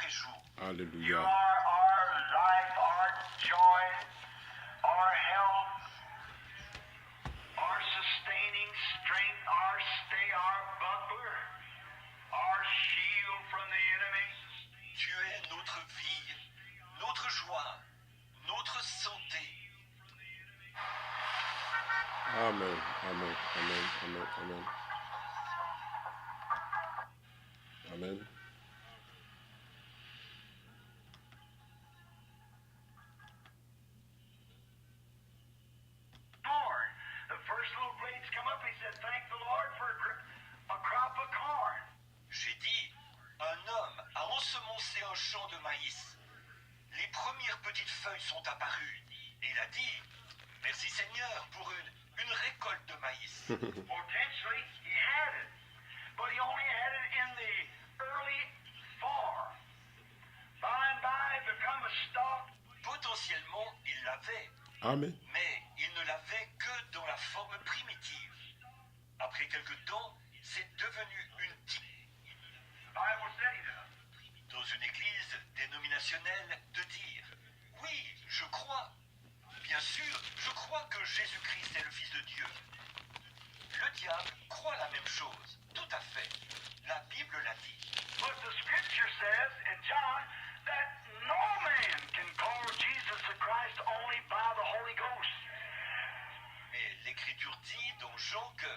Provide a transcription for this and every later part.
après jour. You Alléluia. are our life, our joy, our health, our sustaining strength, our stay, our buckler, our shield from the enemy. Tu es notre vie, notre joie, notre santé. Amen. Amen. Amen. Amen. Amen. Amen. Corn. The first little blades come up, he said, thank the Lord for a crop of corn. J'ai dit, un homme a ensemencé un champ de maïs. Les premières petites feuilles sont apparues. Et il a dit, merci Seigneur pour une récolte de maïs. Potentially, he had it, but he only had it in the early form. By and by, it become a stalk. Potentiellement, il l'avait, Amen. mais il ne l'avait que dans la forme primitive. Après quelque temps, c'est devenu une tige. The Bible said he does. Dans une église dénominationnelle, de dire, oui, je crois. Bien sûr, je crois que Jésus-Christ est le Fils de Dieu. Le diable croit la même chose, tout à fait. La Bible l'a dit. But the scripture says in John that no man can call Jesus the Christ only by the Holy Ghost. Mais l'Écriture dit dans Jean que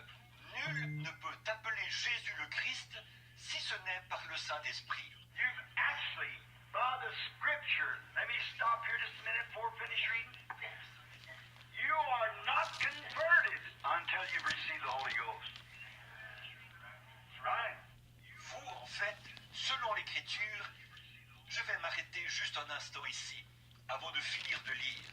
nul ne peut appeler Jésus le Christ si ce n'est par le Saint-Esprit. You've actually, by the scripture, let me stop here just a minute before I finish reading. You are not converted until you've received the Holy Ghost. That's right. Vous, en fait, selon l'Écriture, je vais m'arrêter juste un instant ici, avant de finir de lire.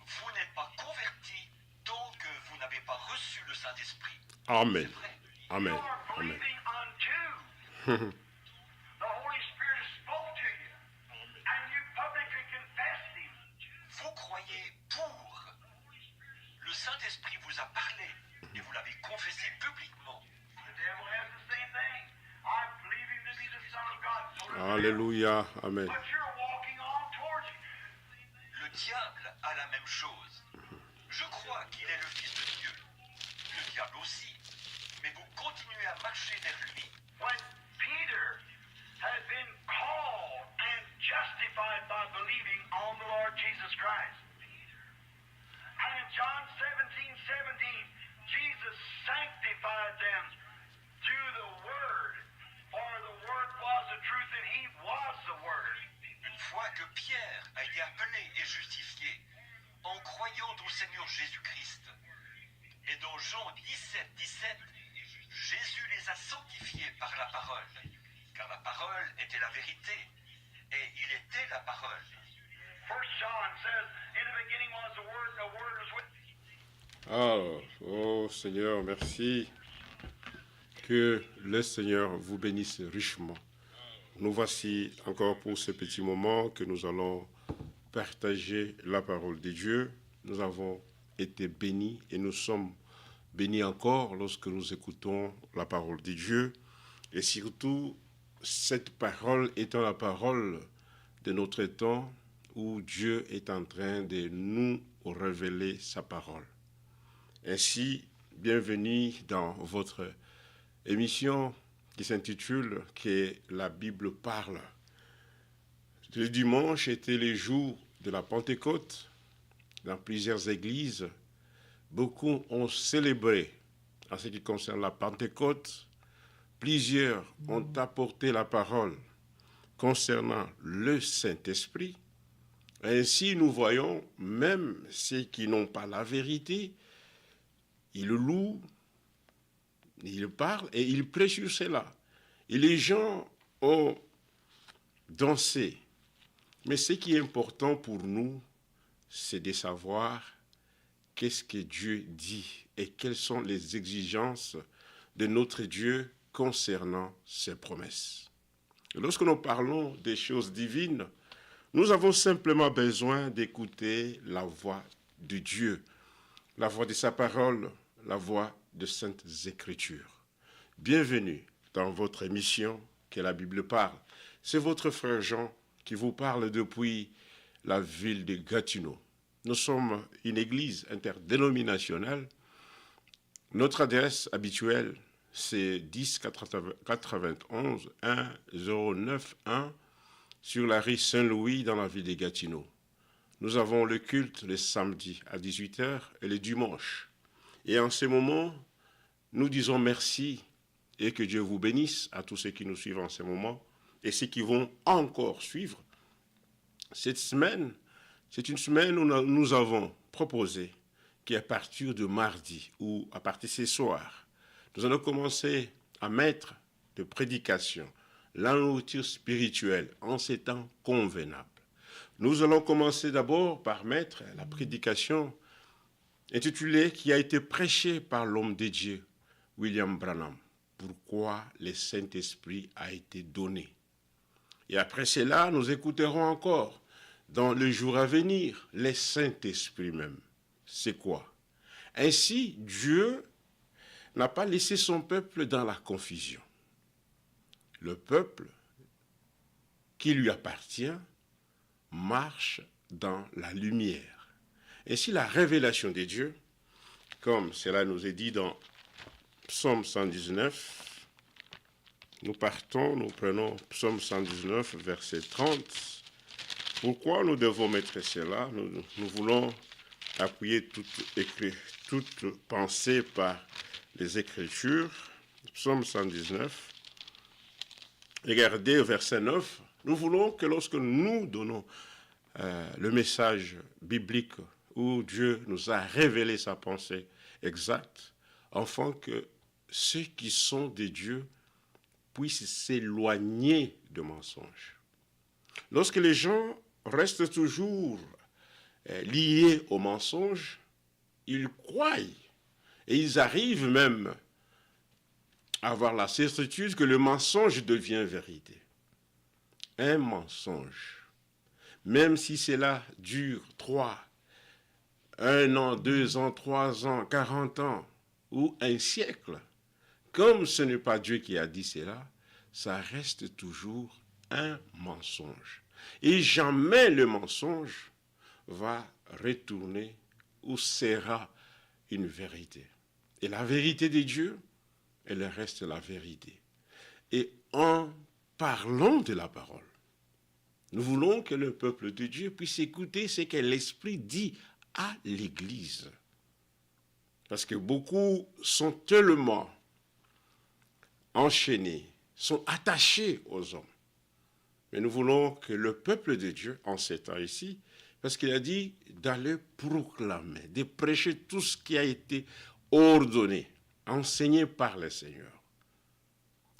Vous n'êtes pas converti tant que vous n'avez pas reçu le Saint-Esprit. Amen. C'est vrai. Amen. You are Amen. believing unto. The Holy Spirit has spoke to you. And you publicly confessed Him. Vous croyez pour. Le Saint-Esprit vous a parlé et vous l'avez confessé publiquement. The devil has the same thing. I believe Him to be the Son of God. So does the devil. Alléluia. Amen. But you're walking on towards Him. Le diable a la même chose. Je crois qu'il est le Fils de Dieu. Le diable aussi. Mais vous continuez à marcher vers lui. When Peter had been called and justified by believing on the Lord Jesus Christ. And in John 17:17, Jesus sanctified them through the Word. For the Word was the truth and He was the Word. Une fois que Pierre a été appelé et justifié en croyant au Seigneur Jésus-Christ. Et dans Jean 17:17, Jésus les a sanctifiés par la parole, car la parole était la vérité, et il était la parole. First John says, in the beginning was the Word, and the Word was with. Alors, oh Seigneur, merci. Que le Seigneur vous bénisse richement. Nous voici encore pour ce petit moment que nous allons partager la parole de Dieu. Nous avons été bénis et nous sommes bénis encore lorsque nous écoutons la parole de Dieu. Et surtout, cette parole étant la parole de notre temps où Dieu est en train de nous révéler sa parole. Ainsi, bienvenue dans votre émission qui s'intitule « Que la Bible parle ». Le dimanche était le jour de la Pentecôte. Dans plusieurs églises, beaucoup ont célébré en ce qui concerne la Pentecôte. Plusieurs ont apporté la parole concernant le Saint-Esprit. Ainsi, nous voyons même ceux qui n'ont pas la vérité, ils louent, ils parlent et ils prêchent sur cela. Et les gens ont dansé. Mais ce qui est important pour nous, c'est de savoir qu'est-ce que Dieu dit et quelles sont les exigences de notre Dieu concernant ses promesses. Et lorsque nous parlons des choses divines, nous avons simplement besoin d'écouter la voix de Dieu, la voix de sa parole, la voix de Saintes Écritures. Bienvenue dans votre émission Que la Bible parle. C'est votre frère Jean qui vous parle depuis la ville de Gatineau. Nous sommes une église interdénominationnelle. Notre adresse habituelle, c'est 10 91 1091 sur la rue Saint-Louis dans la ville de Gatineau. Nous avons le culte les samedis à 18h et les dimanches. Et en ce moment, nous disons merci et que Dieu vous bénisse à tous ceux qui nous suivent en ce moment et ceux qui vont encore suivre. Cette semaine, c'est une semaine où nous avons proposé qu'à partir de mardi ou à partir de ce soir, nous allons commencer à mettre de prédication, la nourriture spirituelle en ces temps convenables. Nous allons commencer d'abord par mettre la prédication intitulée qui a été prêchée par l'homme de Dieu, William Branham. Pourquoi le Saint-Esprit a été donné. Et après cela, nous écouterons encore, dans le jour à venir, le Saint-Esprit même. C'est quoi? Ainsi, Dieu n'a pas laissé son peuple dans la confusion. Le peuple qui lui appartient marche dans la lumière. Ainsi, la révélation de Dieu, comme cela nous est dit dans Psaume 119, nous prenons Psaume 119, verset 30. Pourquoi nous devons mettre cela? Nous voulons appuyer toute pensée par les Écritures. Psaume 119. Regardez verset 9. Nous voulons que lorsque nous donnons le message biblique où Dieu nous a révélé sa pensée exacte, afin que ceux qui sont de Dieu puissent s'éloigner de mensonges. Lorsque les gens restent toujours liés au mensonge, ils croient et ils arrivent même à avoir la certitude que le mensonge devient vérité. Un mensonge, même si cela dure 1 an, 2 ans, 3 ans, 40 ans ou un siècle, comme ce n'est pas Dieu qui a dit cela, ça reste toujours un mensonge. Et jamais le mensonge va retourner ou sera une vérité. Et la vérité de Dieu, elle reste la vérité. Et en parlant de la parole, nous voulons que le peuple de Dieu puisse écouter ce que l'Esprit dit à l'Église. Parce que beaucoup sont tellement enchaînés, sont attachés aux hommes. Mais nous voulons que le peuple de Dieu, en ces temps ici, parce qu'il a dit d'aller proclamer, de prêcher tout ce qui a été ordonné, enseigné par le Seigneur.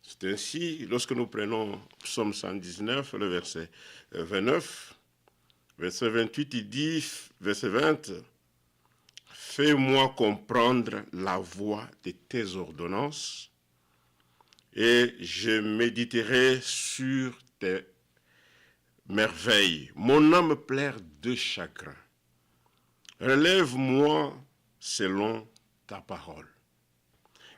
C'est ainsi, lorsque nous prenons Psaume 119, le verset 29, verset 28, il dit, verset 20, « Fais-moi comprendre la voie de tes ordonnances, et je méditerai sur tes merveilles. Mon âme pleure de chagrin. Relève-moi selon ta parole. »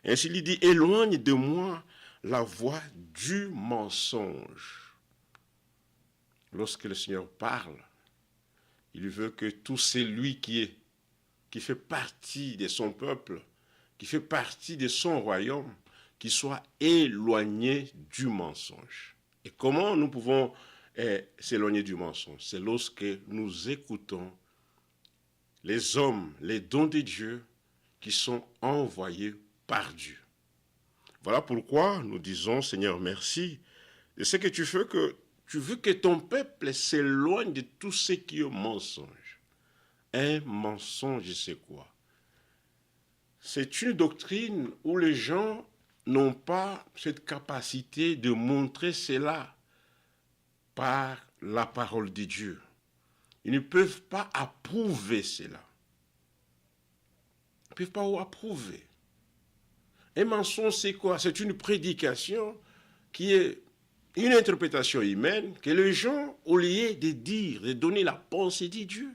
Ainsi il dit, « Éloigne de moi la voie du mensonge. » Lorsque le Seigneur parle, il veut que tout celui qui fait partie de son peuple, qui fait partie de son royaume, qui soit éloigné du mensonge. Et comment nous pouvons s'éloigner du mensonge? C'est lorsque nous écoutons les hommes, les dons de Dieu qui sont envoyés par Dieu. Voilà pourquoi nous disons, Seigneur, merci de ce que tu veux que ton peuple s'éloigne de tout ce qui est mensonge. Un mensonge, c'est quoi? C'est une doctrine où les gens n'ont pas cette capacité de montrer cela par la parole de Dieu. Ils ne peuvent pas approuver cela. Ils ne peuvent pas approuver. Un mensonge, c'est quoi? C'est une prédication qui est une interprétation humaine que les gens, au lieu de dire, de donner la pensée de Dieu,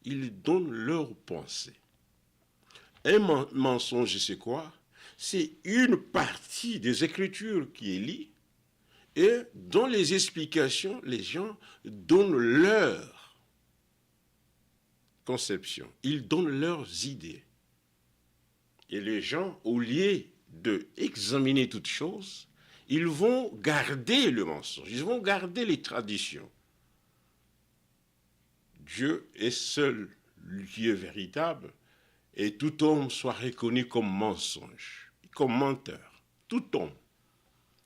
ils donnent leur pensée. Un mensonge, c'est quoi? C'est une partie des Écritures qui est lue Et dans les explications, les gens donnent leur conception, ils donnent leurs idées. Et les gens, au lieu d'examiner toutes choses, ils vont garder le mensonge, ils vont garder les traditions. Dieu est seul Dieu véritable, et tout homme soit reconnu comme mensonge, comme menteur, tout homme.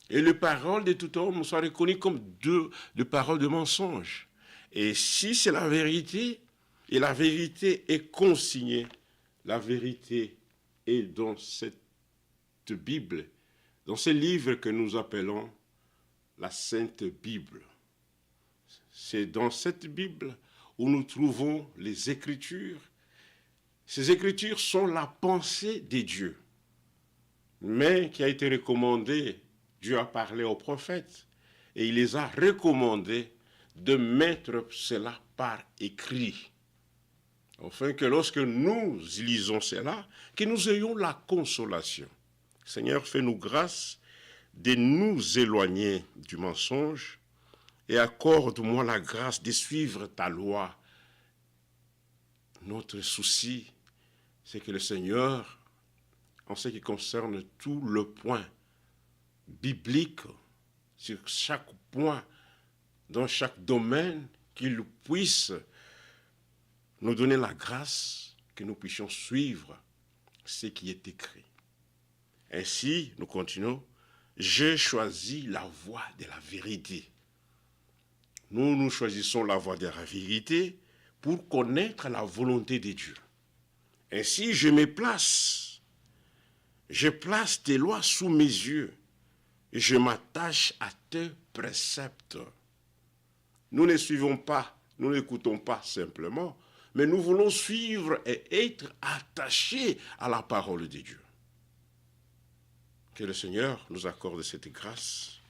Et les paroles de tout homme soient reconnues comme de paroles de mensonge. Et si c'est la vérité, et la vérité est consignée, la vérité est dans cette Bible, dans ce livre que nous appelons la Sainte Bible. C'est dans cette Bible où nous trouvons les Écritures. Ces Écritures sont la pensée de Dieu, mais qui a été recommandée. Dieu a parlé aux prophètes et il les a recommandés de mettre cela par écrit, afin que lorsque nous lisons cela, que nous ayons la consolation. Seigneur, fais-nous grâce de nous éloigner du mensonge et accorde-moi la grâce de suivre ta loi. Notre souci, c'est que le Seigneur, en ce qui concerne tout le point biblique, sur chaque point, dans chaque domaine, qu'il puisse nous donner la grâce que nous puissions suivre ce qui est écrit. Ainsi, nous continuons, j'ai choisi la voie de la vérité. Nous choisissons la voie de la vérité pour connaître la volonté de Dieu. Ainsi, je place tes lois sous mes yeux. Et je m'attache à tes préceptes. Nous ne suivons pas, nous n'écoutons pas simplement, mais nous voulons suivre et être attachés à la parole de Dieu. Que le Seigneur nous accorde cette grâce,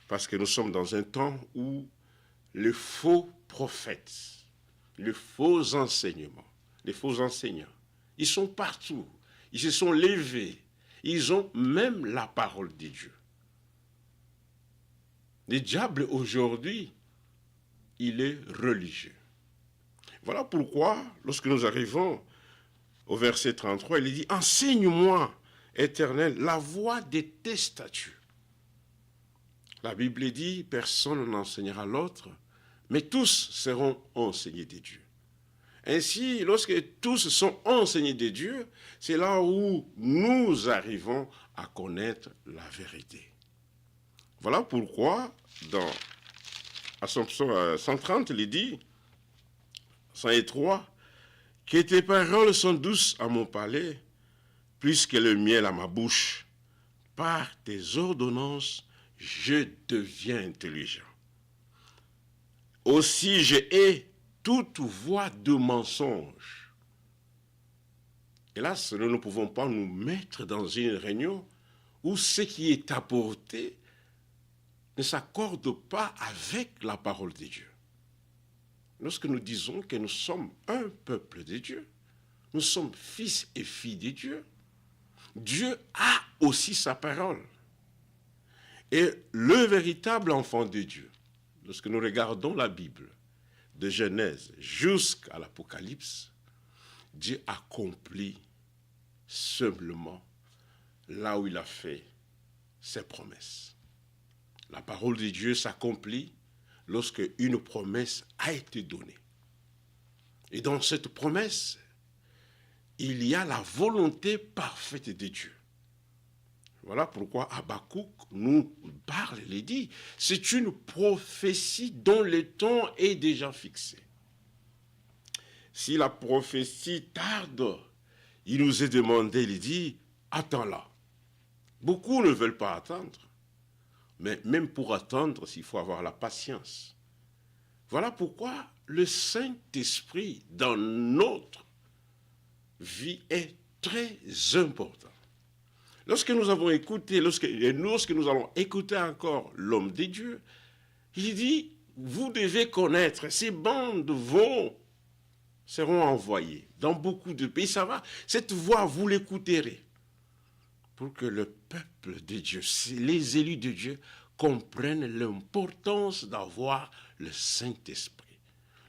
parce que nous sommes dans un temps où les faux prophètes, les faux enseignements, les faux enseignants, ils sont partout, ils se sont levés. Ils ont même la parole de Dieu. Le diable aujourd'hui, il est religieux. Voilà pourquoi, lorsque nous arrivons au verset 33, il dit « Enseigne-moi, Éternel, la voie de tes statuts. » La Bible dit « Personne n'enseignera l'autre, mais tous seront enseignés de Dieu. » Ainsi, lorsque tous sont enseignés de Dieu, c'est là où nous arrivons à connaître la vérité. Voilà pourquoi, à son psaume 130, il dit, 103, « Que tes paroles sont douces à mon palais, plus que le miel à ma bouche. Par tes ordonnances, je deviens intelligent. Aussi, je hais toute voie de mensonge. » Hélas, nous ne pouvons pas nous mettre dans une réunion où ce qui est apporté ne s'accorde pas avec la parole de Dieu. Lorsque nous disons que nous sommes un peuple de Dieu, nous sommes fils et filles de Dieu, Dieu a aussi sa parole. Et le véritable enfant de Dieu, lorsque nous regardons la Bible, de Genèse jusqu'à l'Apocalypse, Dieu accomplit simplement là où il a fait ses promesses. La parole de Dieu s'accomplit lorsque une promesse a été donnée. Et dans cette promesse, il y a la volonté parfaite de Dieu. Voilà pourquoi Habakkuk nous parle et dit, c'est une prophétie dont le temps est déjà fixé. Si la prophétie tarde, il nous est demandé, il dit, attends-la. Beaucoup ne veulent pas attendre, mais même pour attendre, il faut avoir la patience. Voilà pourquoi le Saint-Esprit dans notre vie est très important. Lorsque nous avons écouté, lorsque nous allons écouter encore l'homme de Dieu, il dit, vous devez connaître, ces bandes seront envoyées dans beaucoup de pays. Ça va, cette voix, vous l'écouterez. Pour que le peuple de Dieu, les élus de Dieu, comprennent l'importance d'avoir le Saint-Esprit,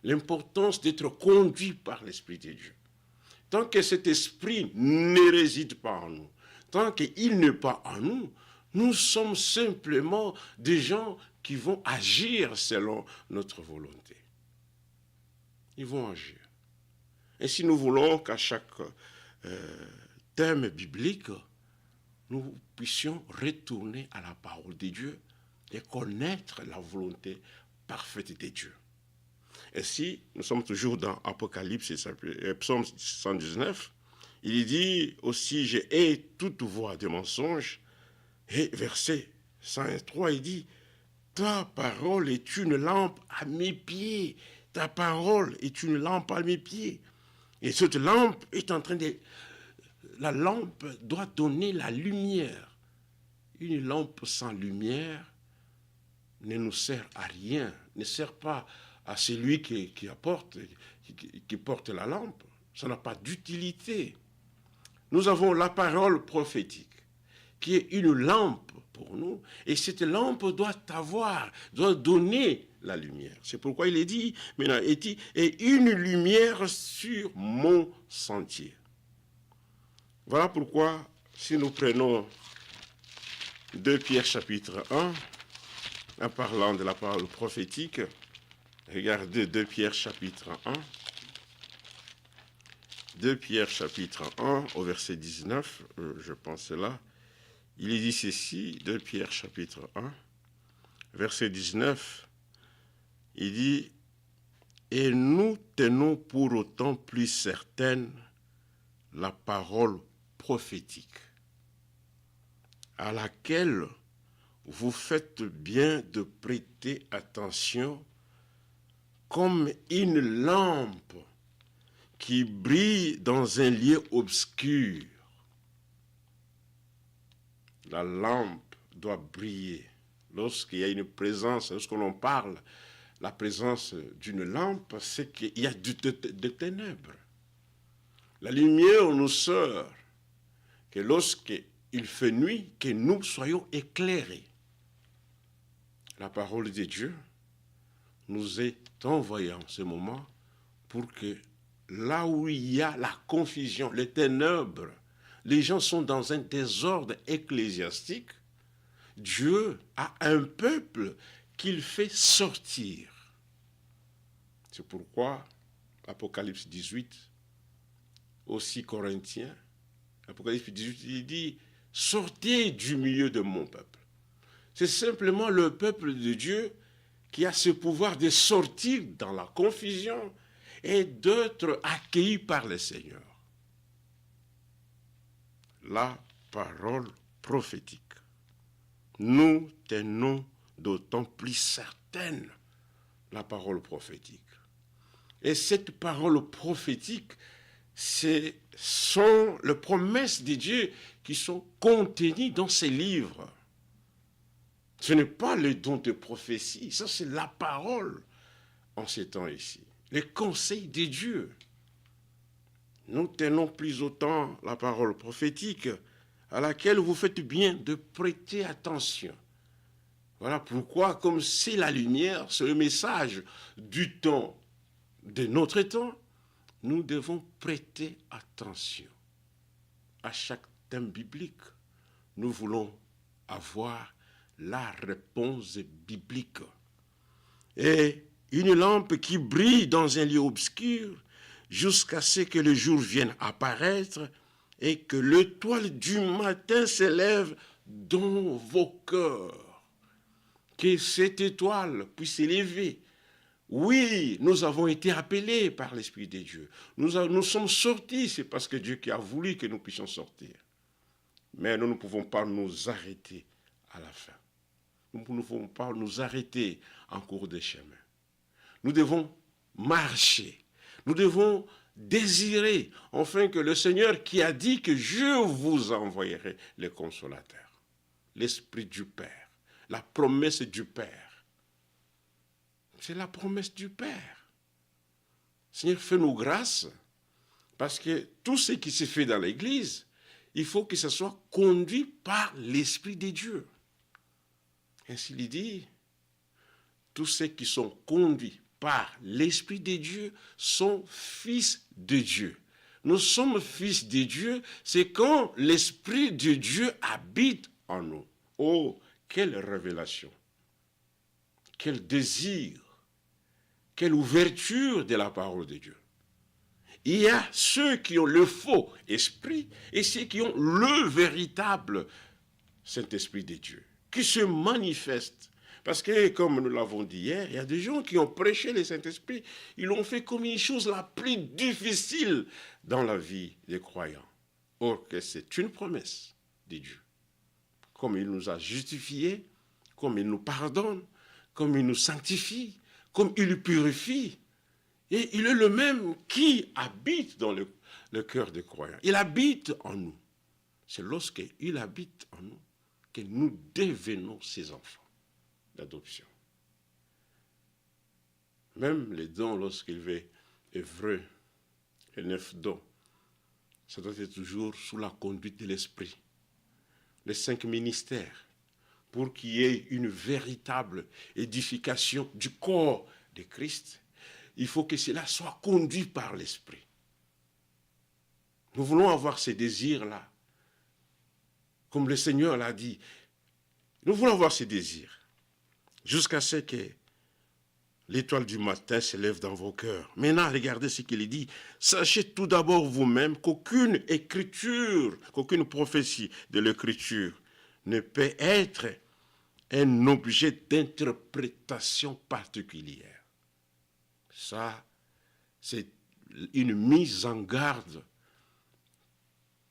l'importance d'être conduit par l'Esprit de Dieu. Tant que cet esprit ne réside pas en nous, tant qu'il n'est pas en nous, nous sommes simplement des gens qui vont agir selon notre volonté. Ils vont agir. Et si nous voulons qu'à chaque thème biblique, nous puissions retourner à la parole de Dieu et connaître la volonté parfaite de Dieu. Et si nous sommes toujours dans Apocalypse, Psaume 119, il dit aussi, je hais toute voix de mensonge. Et verset 103, il dit, ta parole est une lampe à mes pieds. Ta parole est une lampe à mes pieds. Et cette lampe est en train de... La lampe doit donner la lumière. Une lampe sans lumière ne nous sert à rien, ne sert pas à celui qui porte la lampe. Ça n'a pas d'utilité. Nous avons la parole prophétique, qui est une lampe pour nous, et cette lampe doit donner la lumière. C'est pourquoi il est dit, maintenant, et une lumière sur mon sentier. Voilà pourquoi, si nous prenons 2 Pierre chapitre 1, en parlant de la parole prophétique, regardez 2 Pierre chapitre 1. 2 Pierre chapitre 1 au verset 19, je pense là, il est dit ceci, 2 Pierre chapitre 1, verset 19, il dit, et nous tenons pour autant plus certaine la parole prophétique, à laquelle vous faites bien de prêter attention comme une lampe qui brille dans un lieu obscur. La lampe doit briller. Lorsqu'il y a une présence, lorsque l'on parle, la présence d'une lampe, c'est qu'il y a de ténèbres. La lumière nous sort que lorsqu'il fait nuit, que nous soyons éclairés. La parole de Dieu nous est envoyée en ce moment pour que là où il y a la confusion, les ténèbres, les gens sont dans un désordre ecclésiastique, Dieu a un peuple qu'il fait sortir. C'est pourquoi Apocalypse 18, aussi Corinthiens, Apocalypse 18, il dit, sortez du milieu de mon peuple. C'est simplement le peuple de Dieu qui a ce pouvoir de sortir dans la confusion et d'être accueilli par le Seigneur. La parole prophétique. Nous tenons d'autant plus certaine la parole prophétique. Et cette parole prophétique, ce sont les promesses de Dieu qui sont contenues dans ces livres. Ce n'est pas le don de prophétie, ça c'est la parole en ces temps ici. Les conseils de Dieu. Nous tenons plus autant la parole prophétique à laquelle vous faites bien de prêter attention. Voilà pourquoi, comme c'est la lumière, c'est le message du temps, de notre temps, nous devons prêter attention à chaque thème biblique. Nous voulons avoir la réponse biblique. Et une lampe qui brille dans un lieu obscur jusqu'à ce que le jour vienne apparaître et que l'étoile du matin s'élève dans vos cœurs. Que cette étoile puisse s'élever. Oui, nous avons été appelés par l'Esprit de Dieu. Nous sommes sortis, c'est parce que Dieu qui a voulu que nous puissions sortir. Mais nous ne pouvons pas nous arrêter à la fin. Nous ne pouvons pas nous arrêter en cours de chemin. Nous devons marcher. Nous devons désirer, enfin que le Seigneur qui a dit que je vous envoyerai le consolateur, l'Esprit du Père, la promesse du Père. C'est la promesse du Père. Seigneur, fais-nous grâce, parce que tout ce qui se fait dans l'Église, il faut que ce soit conduit par l'Esprit de Dieu. Ainsi il dit, tous ceux qui sont conduits par l'Esprit de Dieu sont fils de Dieu. Nous sommes fils de Dieu, c'est quand l'Esprit de Dieu habite en nous. Oh, quelle révélation, quel désir, quelle ouverture de la parole de Dieu. Il y a ceux qui ont le faux esprit et ceux qui ont le véritable Saint-Esprit de Dieu, qui se manifeste. Parce que, comme nous l'avons dit hier, il y a des gens qui ont prêché le Saint-Esprit, ils l'ont fait comme une chose la plus difficile dans la vie des croyants. Or que c'est une promesse de Dieu. Comme il nous a justifiés, comme il nous pardonne, comme il nous sanctifie, comme il nous purifie. Et il est le même qui habite dans le cœur des croyants. Il habite en nous. C'est lorsqu'il habite en nous que nous devenons ses enfants d'adoption. Même les dons, lorsqu'il veut œuvrer, les 9 dons, ça doit être toujours sous la conduite de l'Esprit. Les 5 ministères, pour qu'il y ait une véritable édification du corps de Christ, il faut que cela soit conduit par l'Esprit. Nous voulons avoir ces désirs-là. Comme le Seigneur l'a dit, nous voulons avoir ces désirs. Jusqu'à ce que l'étoile du matin s'élève dans vos cœurs. Maintenant, regardez ce qu'il dit. Sachez tout d'abord vous-même qu'aucune écriture, qu'aucune prophétie de l'écriture ne peut être un objet d'interprétation particulière. Ça, c'est une mise en garde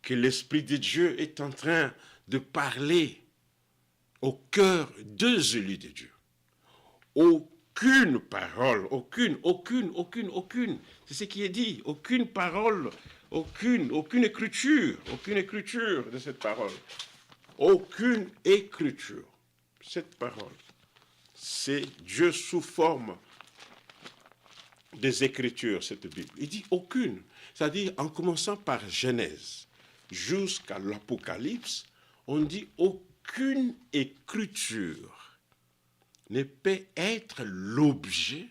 que l'Esprit de Dieu est en train de parler au cœur des élus de Dieu. Aucune parole, aucune, c'est ce qui est dit, aucune parole, aucune écriture de cette parole, aucune écriture. Cette parole, c'est Dieu sous forme des Écritures, cette Bible. Il dit aucune, c'est-à-dire en commençant par Genèse jusqu'à l'Apocalypse, on dit aucune écriture ne peut être l'objet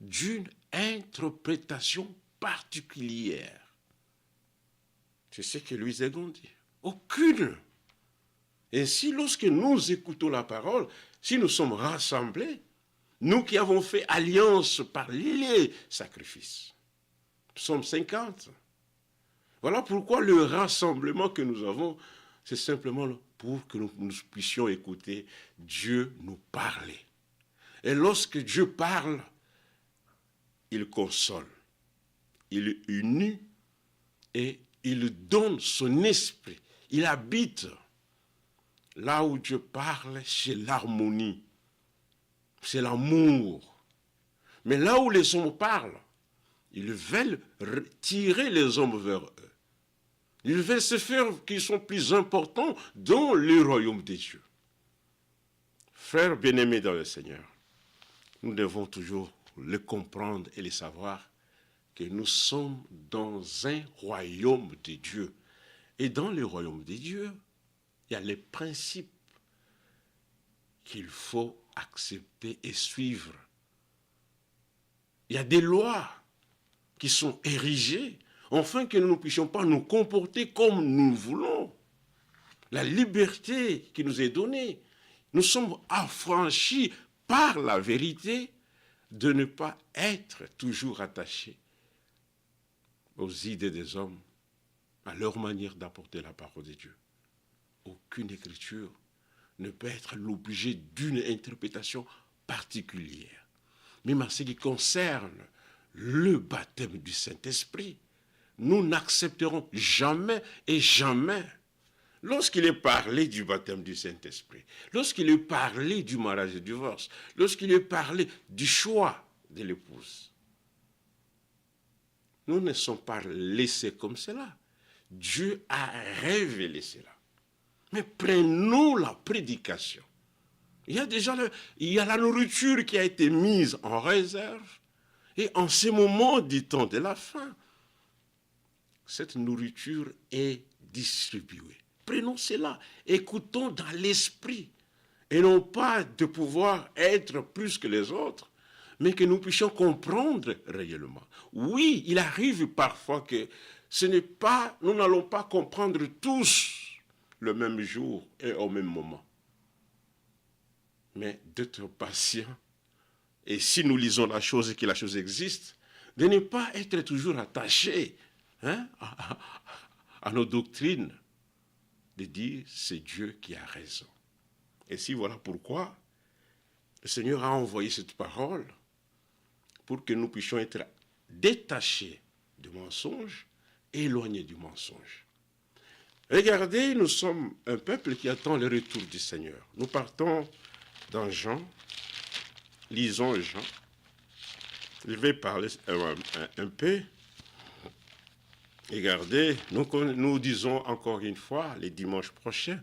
d'une interprétation particulière. C'est ce que Louis Egon dit. Aucune. Et si lorsque nous écoutons la parole, si nous sommes rassemblés, nous qui avons fait alliance par les sacrifices, nous sommes 50. Voilà pourquoi le rassemblement que nous avons, c'est simplement pour que nous puissions écouter Dieu nous parler. Et lorsque Dieu parle, il console, il unit et il donne son esprit. Il habite. Là où Dieu parle, c'est l'harmonie, c'est l'amour. Mais là où les hommes parlent, ils veulent tirer les hommes vers eux. Ils veulent se faire qu'ils sont plus importants dans le royaume des dieux. Frères bien-aimés dans le Seigneur, nous devons toujours le comprendre et le savoir que nous sommes dans un royaume de Dieu. Et dans le royaume des dieux, il y a les principes qu'il faut accepter et suivre. Il y a des lois qui sont érigées afin que nous ne puissions pas nous comporter comme nous voulons. La liberté qui nous est donnée, nous sommes affranchis par la vérité de ne pas être toujours attachés aux idées des hommes, à leur manière d'apporter la parole de Dieu. Aucune écriture ne peut être l'objet d'une interprétation particulière. Même en ce qui concerne le baptême du Saint-Esprit, nous n'accepterons jamais et jamais, lorsqu'il est parlé du baptême du Saint-Esprit, lorsqu'il est parlé du mariage et du divorce, lorsqu'il est parlé du choix de l'épouse, nous ne sommes pas laissés comme cela. Dieu a révélé cela. Mais prenons la prédication. Il y a la nourriture qui a été mise en réserve. Et en ce moment du temps de la fin, cette nourriture est distribuée. Prenons cela, écoutons dans l'esprit. et non pas de pouvoir être plus que les autres, mais que nous puissions comprendre réellement. Oui, il arrive parfois que nous n'allons pas comprendre tous le même jour et au même moment. Mais d'être patient, et si nous lisons la chose et que la chose existe, de ne pas être toujours attaché à nos doctrines, de dire c'est Dieu qui a raison. Et si voilà pourquoi le Seigneur a envoyé cette parole pour que nous puissions être détachés du mensonge et éloignés du mensonge. Regardez, nous sommes un peuple qui attend le retour du Seigneur. Nous partons dans Jean, lisons Jean. Je vais parler un peu. Regardez, nous disons encore une fois, les dimanches prochains,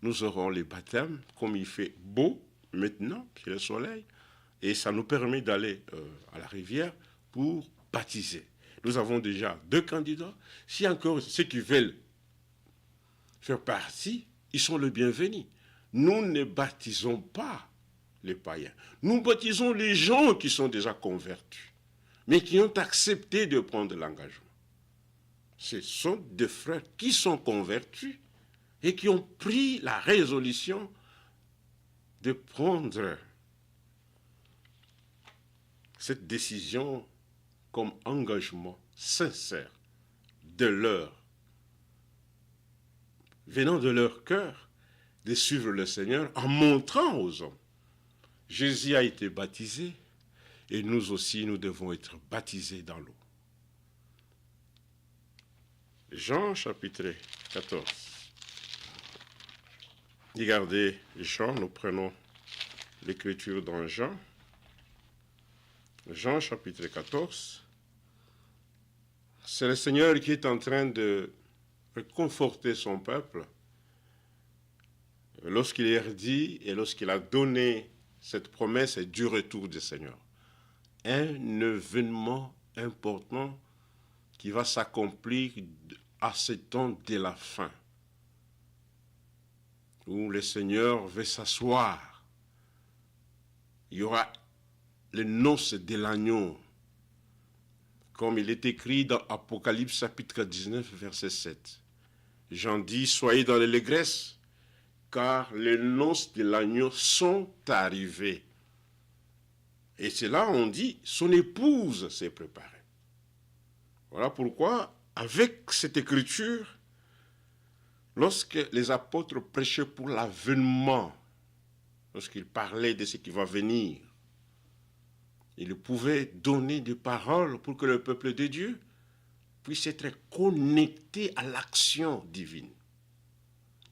nous aurons les baptêmes, comme il fait beau maintenant, puis le soleil, et ça nous permet d'aller à la rivière pour baptiser. Nous avons déjà 2 candidats. Si encore ceux qui veulent faire partie, ils sont les bienvenus. Nous ne baptisons pas les païens. Nous baptisons les gens qui sont déjà convertis, mais qui ont accepté de prendre l'engagement. Ce sont des frères qui sont convertis et qui ont pris la résolution de prendre cette décision comme engagement sincère venant de leur cœur, de suivre le Seigneur en montrant aux hommes. Jésus a été baptisé et nous aussi, nous devons être baptisés dans l'eau. Jean chapitre 14. Regardez Jean, nous prenons l'écriture dans Jean. Jean chapitre 14. C'est le Seigneur qui est en train de réconforter son peuple lorsqu'il leur dit et lorsqu'il a donné cette promesse du retour du Seigneur. Un événement important qui va s'accomplir à ce temps de la fin, où le Seigneur veut s'asseoir. Il y aura les noces de l'agneau, comme il est écrit dans Apocalypse chapitre 19, verset 7. Jean dit, soyez dans l'allégresse, car les noces de l'agneau sont arrivées. Et c'est là on dit, son épouse s'est préparée. Voilà pourquoi, avec cette écriture, lorsque les apôtres prêchaient pour l'avènement, lorsqu'ils parlaient de ce qui va venir, ils pouvaient donner des paroles pour que le peuple de Dieu puisse être connecté à l'action divine.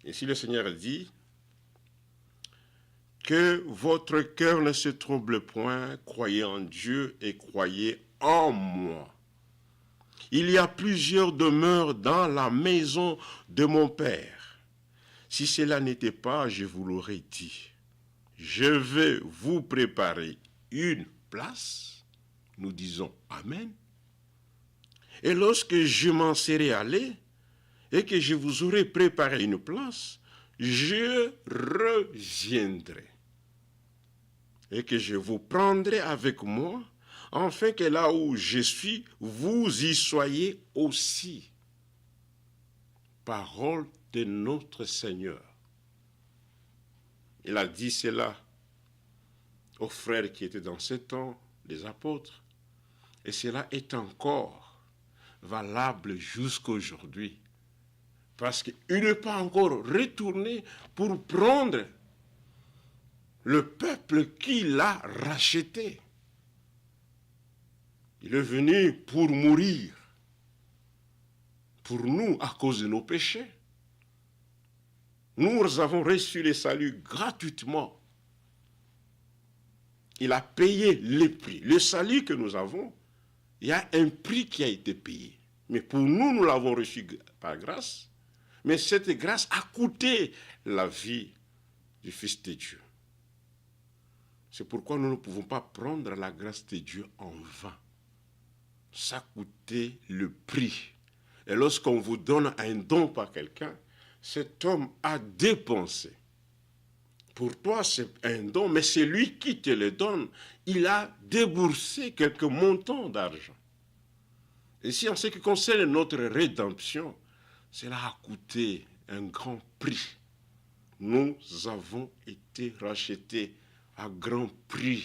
Et si le Seigneur dit que votre cœur ne se trouble point, croyez en Dieu et croyez en moi. Il y a plusieurs demeures dans la maison de mon Père. Si cela n'était pas, je vous l'aurais dit. Je vais vous préparer une place. Nous disons Amen. Et lorsque je m'en serai allé et que je vous aurai préparé une place, je reviendrai et que je vous prendrai avec moi, afin que là où je suis, vous y soyez aussi. Parole de notre Seigneur. Il a dit cela aux frères qui étaient dans ce temps, les apôtres, et cela est encore valable jusqu'aujourd'hui, parce qu'il n'est pas encore retourné pour prendre le peuple qu'il a racheté. Il est venu pour mourir pour nous à cause de nos péchés. Nous avons reçu le salut gratuitement. Il a payé le prix. Le salut que nous avons, il y a un prix qui a été payé. Mais pour nous, nous l'avons reçu par grâce. Mais cette grâce a coûté la vie du Fils de Dieu. C'est pourquoi nous ne pouvons pas prendre la grâce de Dieu en vain. Ça a coûté le prix. Et lorsqu'on vous donne un don par quelqu'un, cet homme a dépensé pour toi, c'est un don, mais c'est lui qui te le donne. Il a déboursé quelques montants d'argent. Et si en ce qui concerne notre rédemption, cela a coûté un grand prix. Nous avons été rachetés à grand prix.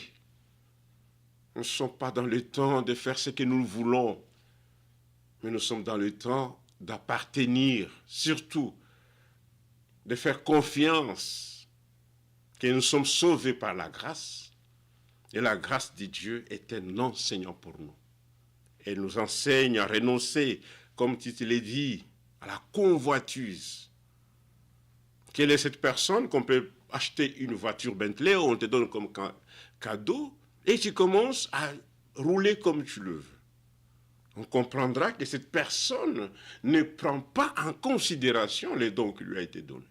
Nous ne sommes pas dans le temps de faire ce que nous voulons, mais nous sommes dans le temps d'appartenir, surtout de faire confiance que nous sommes sauvés par la grâce. Et la grâce de Dieu est un enseignant pour nous. Elle nous enseigne à renoncer, comme tu te l'as dit, à la convoitise. Quelle est cette personne qu'on peut acheter une voiture Bentley, on te donne comme cadeau, et tu commences à rouler comme tu le veux. On comprendra que cette personne ne prend pas en considération les dons qui lui ont été donnés.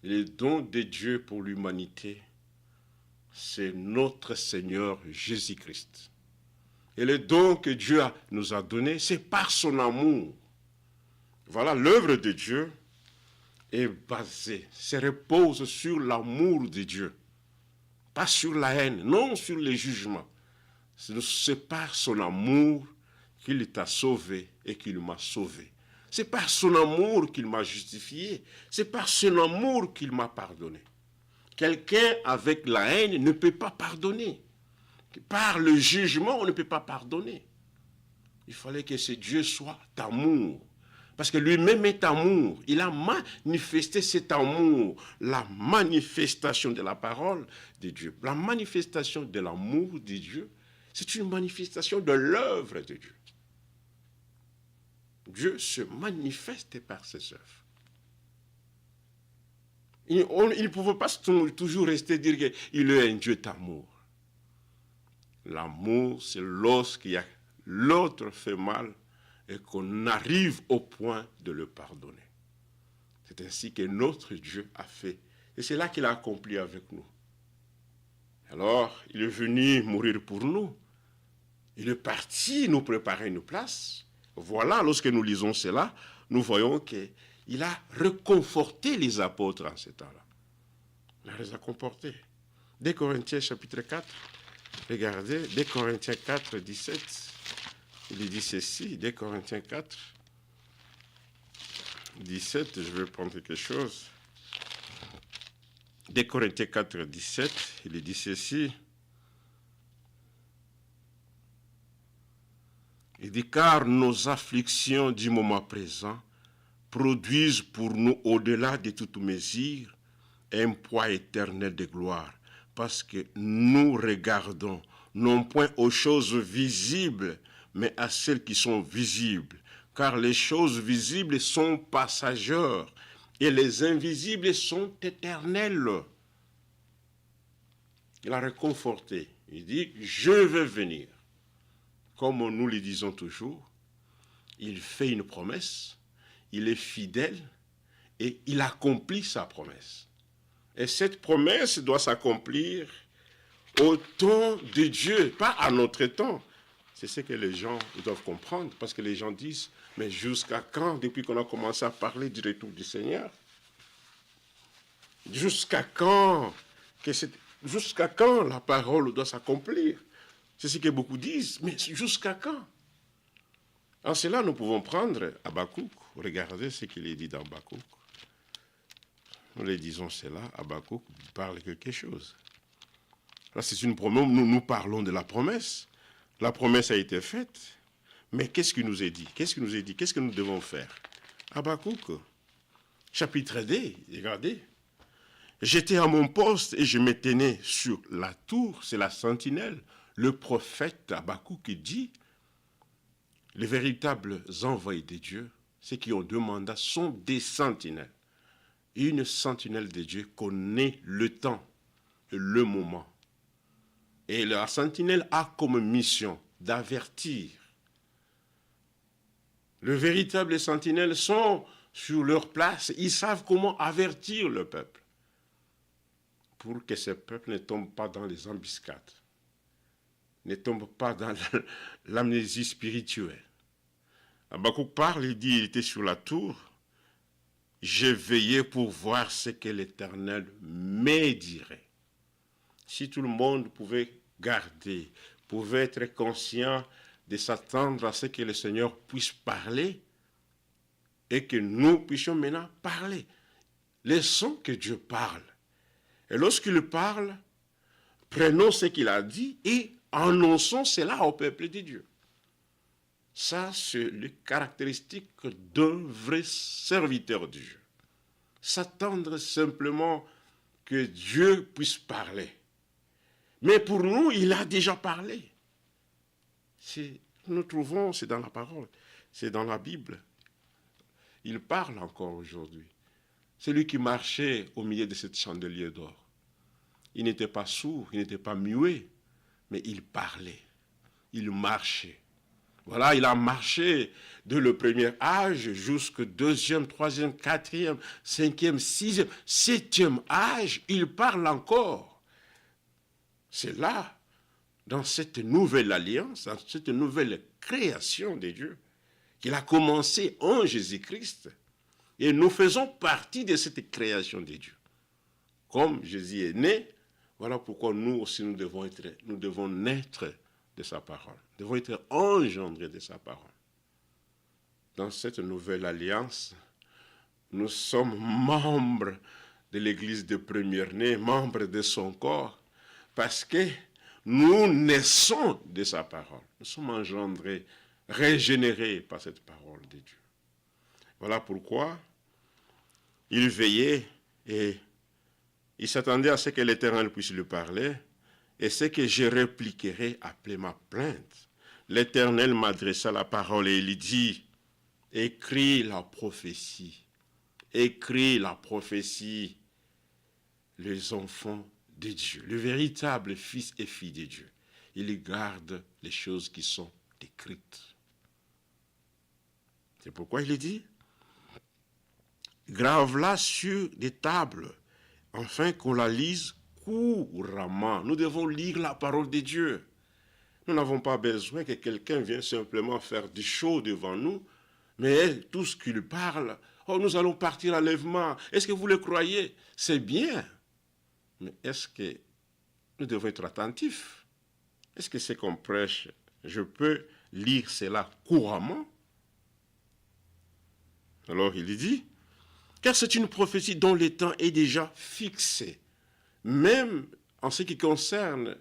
Les dons de Dieu pour l'humanité, c'est notre Seigneur Jésus-Christ. Et les dons que Dieu nous a donnés, c'est par son amour. Voilà, l'œuvre de Dieu est basée, se repose sur l'amour de Dieu. Pas sur la haine, non sur les jugements. C'est par son amour qu'il t'a sauvé et qu'il m'a sauvé. C'est par son amour qu'il m'a justifié. C'est par son amour qu'il m'a pardonné. Quelqu'un avec la haine ne peut pas pardonner. Par le jugement, on ne peut pas pardonner. Il fallait que ce Dieu soit amour. Parce que lui-même est amour. Il a manifesté cet amour. La manifestation de la parole de Dieu. La manifestation de l'amour de Dieu. C'est une manifestation de l'œuvre de Dieu. Dieu se manifeste par ses œuvres. Il ne pouvait pas toujours rester dire qu'il est un Dieu d'amour. L'amour, c'est l'autre fait mal et qu'on arrive au point de le pardonner. C'est ainsi que notre Dieu a fait. Et c'est là qu'il a accompli avec nous. Alors, il est venu mourir pour nous. Il est parti nous préparer une place. Voilà, lorsque nous lisons cela, nous voyons qu'il a réconforté les apôtres en ce temps-là. Il les a confortés. 2 Corinthiens chapitre 4, regardez, 2 Corinthiens 4, 17, il dit ceci, 2 Corinthiens 4, 17, je vais prendre quelque chose. 2 Corinthiens 4, 17, il dit ceci. Il dit, car nos afflictions du moment présent produisent pour nous, au-delà de toute mesure, un poids éternel de gloire, parce que nous regardons non point aux choses visibles, mais à celles qui sont visibles, car les choses visibles sont passagères et les invisibles sont éternelles. Il a réconforté. Il dit, je vais venir. Comme nous le disons toujours, il fait une promesse, il est fidèle et il accomplit sa promesse. Et cette promesse doit s'accomplir au temps de Dieu, pas à notre temps. C'est ce que les gens doivent comprendre, parce que les gens disent, mais jusqu'à quand, depuis qu'on a commencé à parler du retour du Seigneur, jusqu'à quand la parole doit s'accomplir? C'est ce que beaucoup disent, mais jusqu'à quand? En cela, nous pouvons prendre Habakkuk. Regardez ce qu'il est dit dans Habakkuk. Nous les disons cela, Habakkuk parle quelque chose. Là, c'est une promesse, nous parlons de la promesse. La promesse a été faite, mais qu'est-ce qui nous est dit? Qu'est-ce qui nous est dit? Qu'est-ce que nous devons faire? Habakkuk, chapitre 2, regardez. J'étais à mon poste et je me tenais sur la tour, c'est la sentinelle. Le prophète Habakkuk dit, les véritables envoyés de Dieu, ceux qui ont deux mandats, sont des sentinelles. Et une sentinelle de Dieu connaît le temps, le moment. Et la sentinelle a comme mission d'avertir. Les véritables sentinelles sont sur leur place, ils savent comment avertir le peuple pour que ce peuple ne tombe pas dans les embuscades, ne tombe pas dans l'amnésie spirituelle. Habakkuk parle, il dit, il était sur la tour, j'ai veillé pour voir ce que l'Éternel me dirait. Si tout le monde pouvait garder, pouvait être conscient de s'attendre à ce que le Seigneur puisse parler et que nous puissions maintenant parler. Laissons que Dieu parle. Et lorsqu'il parle, prenons ce qu'il a dit et annonçons cela au peuple de Dieu. Ça, c'est les caractéristiques d'un vrai serviteur de Dieu. S'attendre simplement que Dieu puisse parler. Mais pour nous, il a déjà parlé. Nous trouvons, c'est dans la parole, c'est dans la Bible. Il parle encore aujourd'hui. C'est lui qui marchait au milieu de cette chandelier d'or. Il n'était pas sourd, il n'était pas muet, mais il parlait, il marchait. Voilà, il a marché de le premier âge jusqu'au deuxième, troisième, quatrième, cinquième, sixième, septième âge. Il parle encore. C'est là, dans cette nouvelle alliance, dans cette nouvelle création de Dieu, qu'il a commencé en Jésus-Christ. Et nous faisons partie de cette création de Dieu. Comme Jésus est né, voilà pourquoi nous aussi nous devons naître de sa parole. Nous devons être engendrés de sa parole. Dans cette nouvelle alliance, nous sommes membres de l'Église de première-née, membres de son corps, parce que nous naissons de sa parole. Nous sommes engendrés, régénérés par cette parole de Dieu. Voilà pourquoi il veillait et il s'attendait à ce que l'Éternel puisse lui parler, et ce que je répliquerai après ma plainte. L'Éternel m'adressa la parole et il dit, écris la prophétie, écris la prophétie, les enfants de Dieu, le véritable fils et fille de Dieu. Il garde les choses qui sont écrites. C'est pourquoi il dit, grave-la sur des tables, afin qu'on la lise couramment. Nous devons lire la parole de Dieu. Nous n'avons pas besoin que quelqu'un vienne simplement faire du show devant nous, mais tout ce qu'il parle, oh, nous allons partir à l'enlèvement. Est-ce que vous le croyez? C'est bien. Mais est-ce que nous devons être attentifs? Est-ce que ce qu'on prêche, je peux lire cela couramment? Alors il dit, car c'est une prophétie dont le temps est déjà fixé. Même en ce qui concerne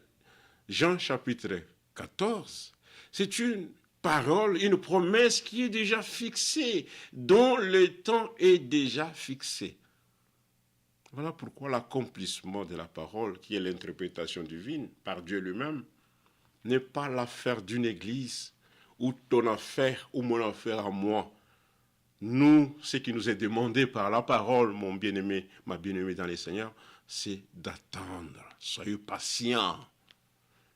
Jean chapitre 14, c'est une parole, une promesse qui est déjà fixée, dont le temps est déjà fixé. Voilà pourquoi l'accomplissement de la parole, qui est l'interprétation divine par Dieu lui-même, n'est pas l'affaire d'une église ou ton affaire ou mon affaire à moi. Nous, ce qui nous est demandé par la parole, mon bien-aimé, ma bien-aimée dans les Seigneurs, c'est d'attendre. Soyez patients,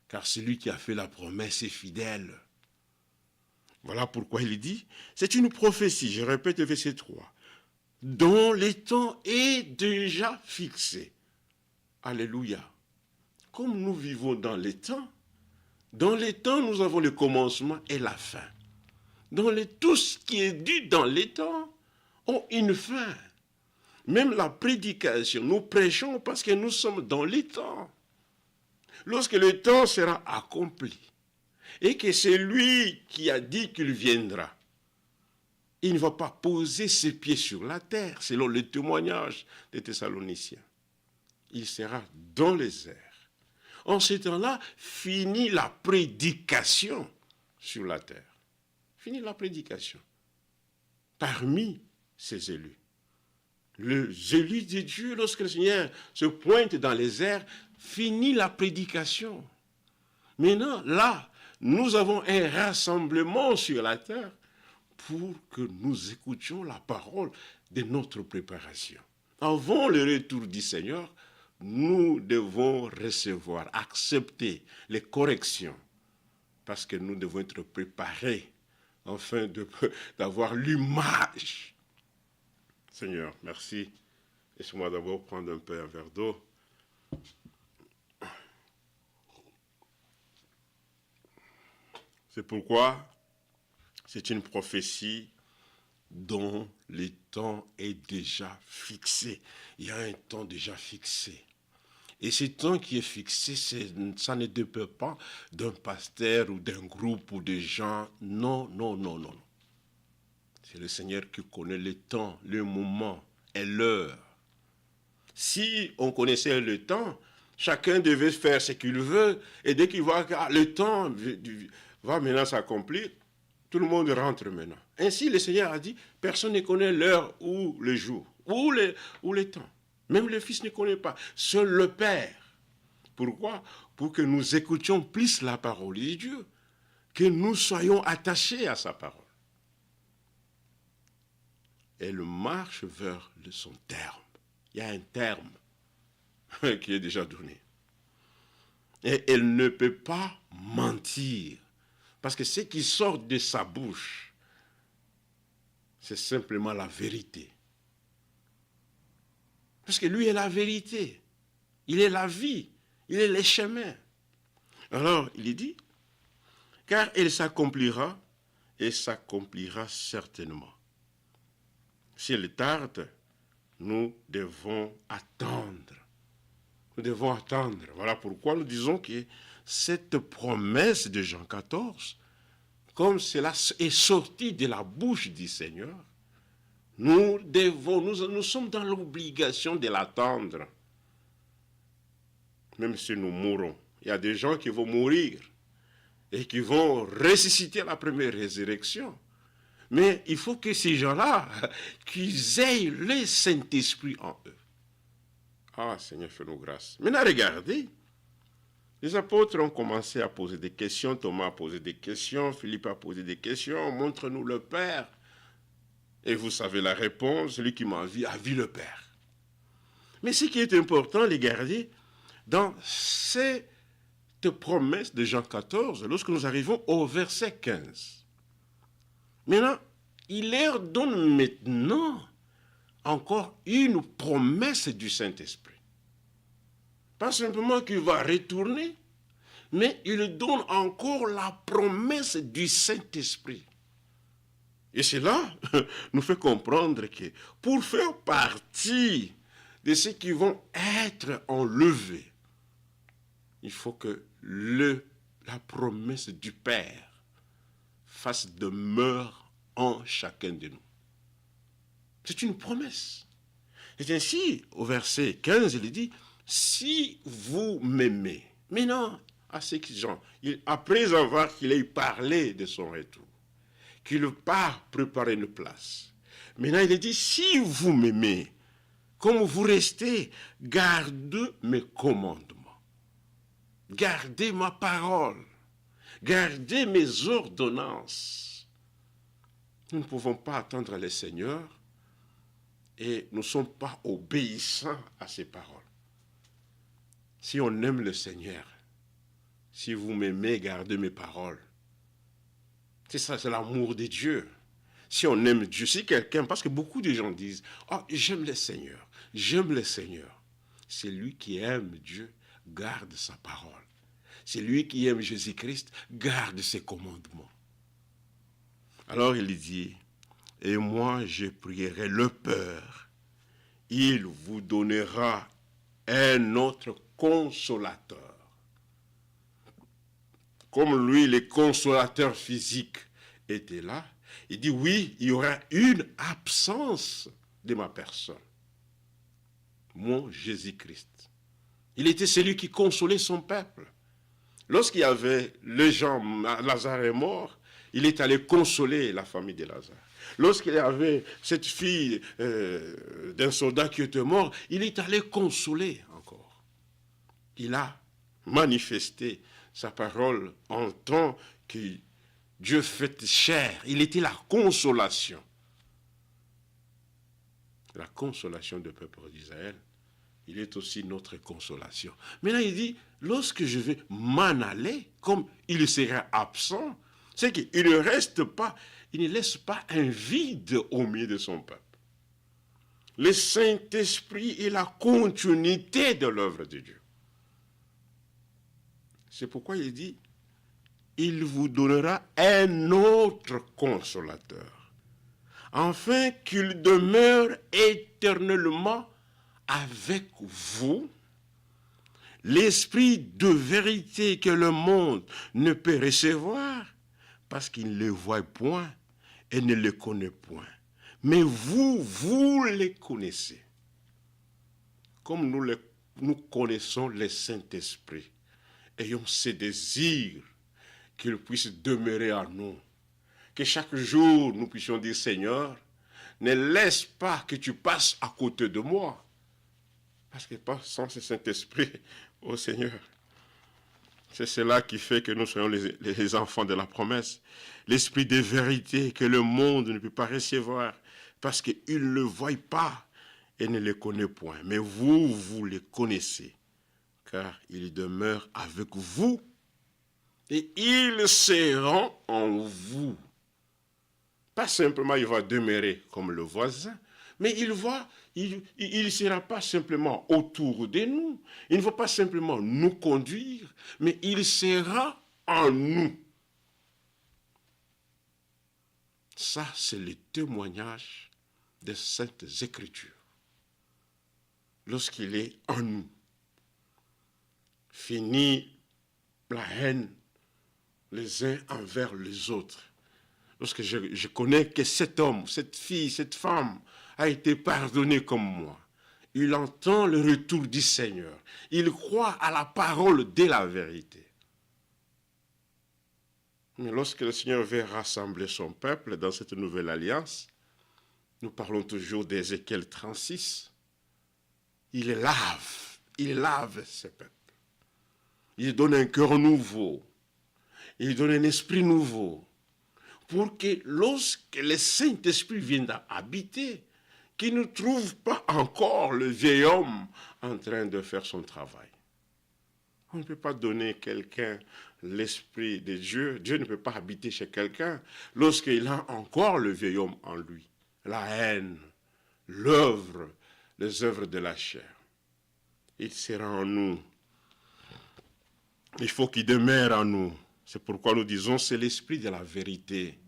car celui qui a fait la promesse est fidèle. Voilà pourquoi il dit, c'est une prophétie, je répète le verset 3, dont le temps est déjà fixé. Alléluia. Comme nous vivons dans les temps, nous avons le commencement et la fin. Tout ce qui est dit dans les temps ont une fin. Même la prédication, nous prêchons parce que nous sommes dans les temps. Lorsque le temps sera accompli et que c'est lui qui a dit qu'il viendra, il ne va pas poser ses pieds sur la terre, selon le témoignage des Thessaloniciens. Il sera dans les airs. En ce temps-là, finit la prédication sur la terre. Finit la prédication parmi ses élus. Les élus de Dieu, lorsque le Seigneur se pointe dans les airs, finit la prédication. Maintenant, là, nous avons un rassemblement sur la terre pour que nous écoutions la parole de notre préparation. Avant le retour du Seigneur, nous devons recevoir, accepter les corrections, parce que nous devons être préparés afin d'avoir l'image. Seigneur, merci. Laisse-moi d'abord prendre un peu un verre d'eau. C'est pourquoi c'est une prophétie dont le temps est déjà fixé. Il y a un temps déjà fixé. Et ce temps qui est fixé, ça ne dépend pas d'un pasteur ou d'un groupe ou de gens. Non, non, non, non. C'est le Seigneur qui connaît le temps, le moment et l'heure. Si on connaissait le temps, chacun devait faire ce qu'il veut. Et dès qu'il voit que le temps va maintenant s'accomplir, tout le monde rentre maintenant. Ainsi, le Seigneur a dit, personne ne connaît l'heure ou le jour, ou le temps. Même le Fils ne connaît pas, seul le Père. Pourquoi? Pour que nous écoutions plus la parole de Dieu, que nous soyons attachés à sa parole. Elle marche vers son terme. Il y a un terme qui est déjà donné. Et elle ne peut pas mentir. Parce que ce qui sort de sa bouche, c'est simplement la vérité. Parce que lui est la vérité. Il est la vie. Il est le chemin. Alors, il dit, car elle s'accomplira, et s'accomplira certainement. Si elle tarde, nous devons attendre. Nous devons attendre. Voilà pourquoi nous disons que cette promesse de Jean 14, comme cela est sorti de la bouche du Seigneur, nous sommes dans l'obligation de l'attendre. Même si nous mourons. Il y a des gens qui vont mourir et qui vont ressusciter à la première résurrection. Mais il faut que ces gens-là, qu'ils aient le Saint-Esprit en eux. Ah, Seigneur, fais-nous grâce. Maintenant, regardez. Les apôtres ont commencé à poser des questions. Thomas a posé des questions. Philippe a posé des questions. Montre-nous le Père. Et vous savez la réponse. Celui qui m'a vu a vu le Père. Mais ce qui est important, regardez, dans cette promesse de Jean 14, lorsque nous arrivons au verset 15, maintenant, il leur donne maintenant encore une promesse du Saint-Esprit. Pas simplement qu'il va retourner, mais il donne encore la promesse du Saint-Esprit. Et cela nous fait comprendre que pour faire partie de ceux qui vont être enlevés, il faut que la promesse du Père fasse demeure en chacun de nous. C'est une promesse. Et ainsi, au verset 15, il dit, si vous m'aimez, maintenant, à ces gens, après avoir qu'il ait parlé de son retour, qu'il part préparer une place, maintenant il dit, si vous m'aimez, comme vous restez, gardez mes commandements. Gardez ma parole. Gardez mes ordonnances. Nous ne pouvons pas attendre le Seigneur et nous ne sommes pas obéissants à ses paroles. Si on aime le Seigneur, si vous m'aimez, gardez mes paroles. C'est ça, c'est l'amour de Dieu. Si on aime Dieu, si quelqu'un, parce que beaucoup de gens disent, oh, j'aime le Seigneur, j'aime le Seigneur. C'est lui qui aime Dieu, garde sa parole. C'est lui qui aime Jésus-Christ, garde ses commandements. Alors il dit, et moi je prierai le Père, il vous donnera un autre consolateur. Comme lui, le consolateur physique était là, il dit, oui, il y aura une absence de ma personne. Mon Jésus-Christ. Il était celui qui consolait son peuple. Lorsqu'il y avait les gens, Lazare est mort, il est allé consoler la famille de Lazare. Lorsqu'il y avait cette fille d'un soldat qui était mort, il est allé consoler encore. Il a manifesté sa parole en tant que Dieu fait chair. Il était la consolation. La consolation du peuple d'Israël. Il est aussi notre consolation. Maintenant, il dit, lorsque je vais m'en aller, comme il sera absent, c'est qu'il ne reste pas, il ne laisse pas un vide au milieu de son peuple. Le Saint-Esprit est la continuité de l'œuvre de Dieu. C'est pourquoi il dit, il vous donnera un autre consolateur, afin qu'il demeure éternellement avec vous. L'esprit de vérité que le monde ne peut recevoir parce qu'il ne le voit point et ne le connaît point. Mais vous, vous les connaissez. Comme nous connaissons le Saint-Esprit, ayons ce désir qu'il puisse demeurer en nous. Que chaque jour, nous puissions dire, Seigneur, ne laisse pas que tu passes à côté de moi. Parce que sans ce Saint-Esprit, oh Seigneur, c'est cela qui fait que nous soyons les enfants de la promesse. L'esprit de vérité que le monde ne peut pas recevoir parce qu'il ne le voit pas et ne le connaît point. Mais vous, vous le connaissez, car il demeure avec vous et il sera en vous. Pas simplement il va demeurer comme le voisin, mais il ne sera pas simplement autour de nous. Il ne va pas simplement nous conduire, mais il sera en nous. Ça, c'est le témoignage des Saintes Écritures. Lorsqu'il est en nous, fini la haine les uns envers les autres. Lorsque je connais que cet homme, cette fille, cette femme a été pardonnée comme moi, il entend le retour du Seigneur. Il croit à la parole de la vérité. Mais lorsque le Seigneur veut rassembler son peuple dans cette nouvelle alliance, nous parlons toujours d'Ézéchiel 36, il lave ce peuple. Il donne un cœur nouveau, il donne un esprit nouveau, pour que lorsque le Saint-Esprit vienne habiter, qu'il ne trouve pas encore le vieil homme en train de faire son travail. On ne peut pas donner à quelqu'un l'Esprit de Dieu. Dieu ne peut pas habiter chez quelqu'un lorsqu'il a encore le vieil homme en lui. La haine, les œuvres de la chair. Il sera en nous. Il faut qu'il demeure en nous. C'est pourquoi nous disons c'est l'esprit de la vérité.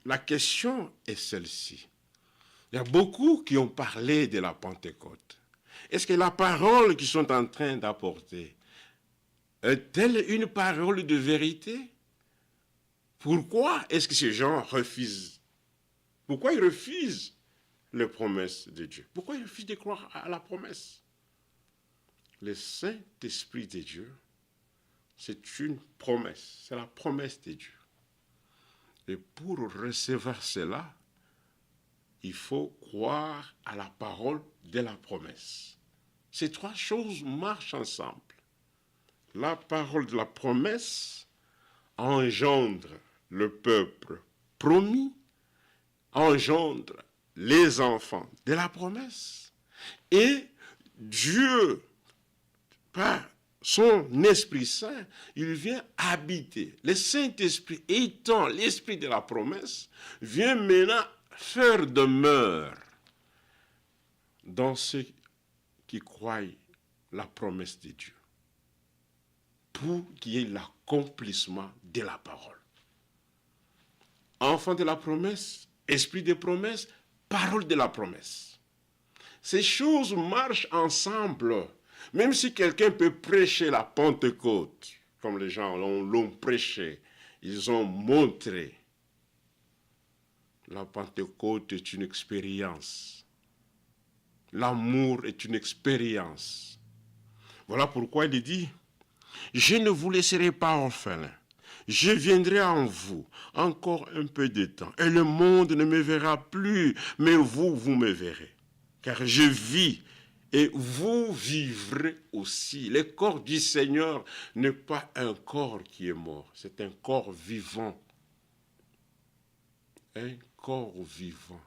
La question est celle-ci. Il y a beaucoup qui ont parlé de la Pentecôte. Est-ce que la parole qu'ils sont en train d'apporter est-elle une parole de vérité? Pourquoi est-ce que ces gens refusent? Pourquoi ils refusent les promesses de Dieu? Pourquoi ils refusent de croire à la promesse? Le Saint-Esprit de Dieu, c'est une promesse. C'est la promesse de Dieu. Et pour recevoir cela, il faut croire à la parole de la promesse. Ces trois choses marchent ensemble. La parole de la promesse engendre le peuple promis, engendre les enfants de la promesse. Et Dieu, par son Esprit Saint, il vient habiter. Le Saint-Esprit étant l'Esprit de la promesse, vient maintenant faire demeure dans ceux qui croient la promesse de Dieu, pour qu'il y ait l'accomplissement de la parole. Enfant de la promesse, esprit de promesse, parole de la promesse. Ces choses marchent ensemble. Même si quelqu'un peut prêcher la Pentecôte, comme les gens l'ont prêché, ils ont montré. La Pentecôte est une expérience. L'amour est une expérience. Voilà pourquoi il dit, je ne vous laisserai pas orphelins. Je viendrai en vous encore un peu de temps. Et le monde ne me verra plus, mais vous, vous me verrez. Car je vis et vous vivrez aussi. Le corps du Seigneur n'est pas un corps qui est mort, c'est un corps vivant. Un corps vivant.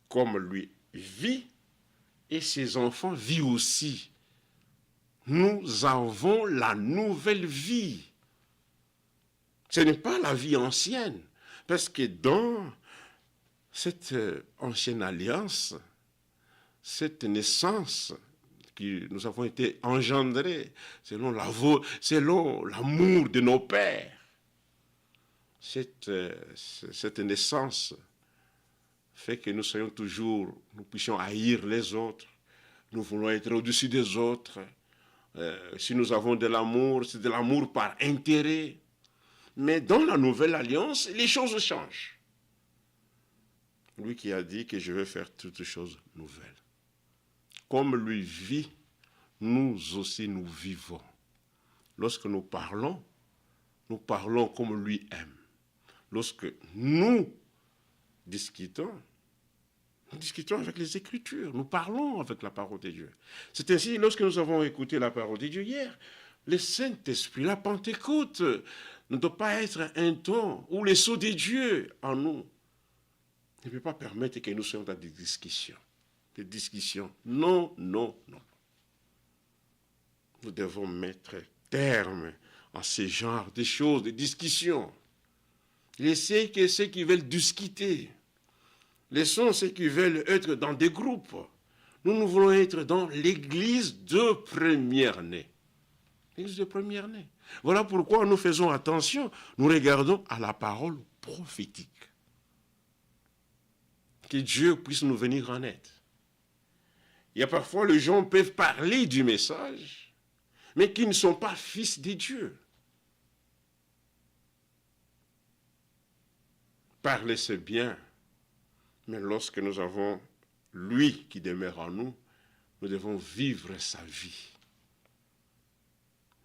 Comme lui vit, et ses enfants vivent aussi. Nous avons la nouvelle vie. Ce n'est pas la vie ancienne, parce que dans cette ancienne alliance, cette naissance que nous avons été engendrés selon l'amour de nos pères, cette naissance fait que nous puissions haïr les autres. Nous voulons être au-dessus des autres. Si nous avons de l'amour, c'est de l'amour par intérêt. Mais dans la nouvelle alliance, les choses changent. Lui qui a dit que je vais faire toutes choses nouvelles. Comme lui vit, nous aussi nous vivons. Lorsque nous parlons comme lui aime. Lorsque nous discutons avec les Écritures, nous parlons avec la parole de Dieu. C'est ainsi, lorsque nous avons écouté la parole de Dieu hier, le Saint-Esprit, la Pentecôte, ne doit pas être un temps où les sceaux de Dieu en nous ne peut pas permettre que nous soyons dans des discussions. Des discussions. Non, non, non. Nous devons mettre terme à ce genre de choses, de discussions. Laissez que ceux qui veulent discuter. Laissons ceux qui veulent être dans des groupes. Nous voulons être dans l'église de première-née. L'église de première-née. Voilà pourquoi nous faisons attention. Nous regardons à la parole prophétique. Que Dieu puisse nous venir en aide. Il y a parfois les gens peuvent parler du message, mais qui ne sont pas fils de Dieu. Parler c'est bien, mais lorsque nous avons lui qui demeure en nous, nous devons vivre sa vie.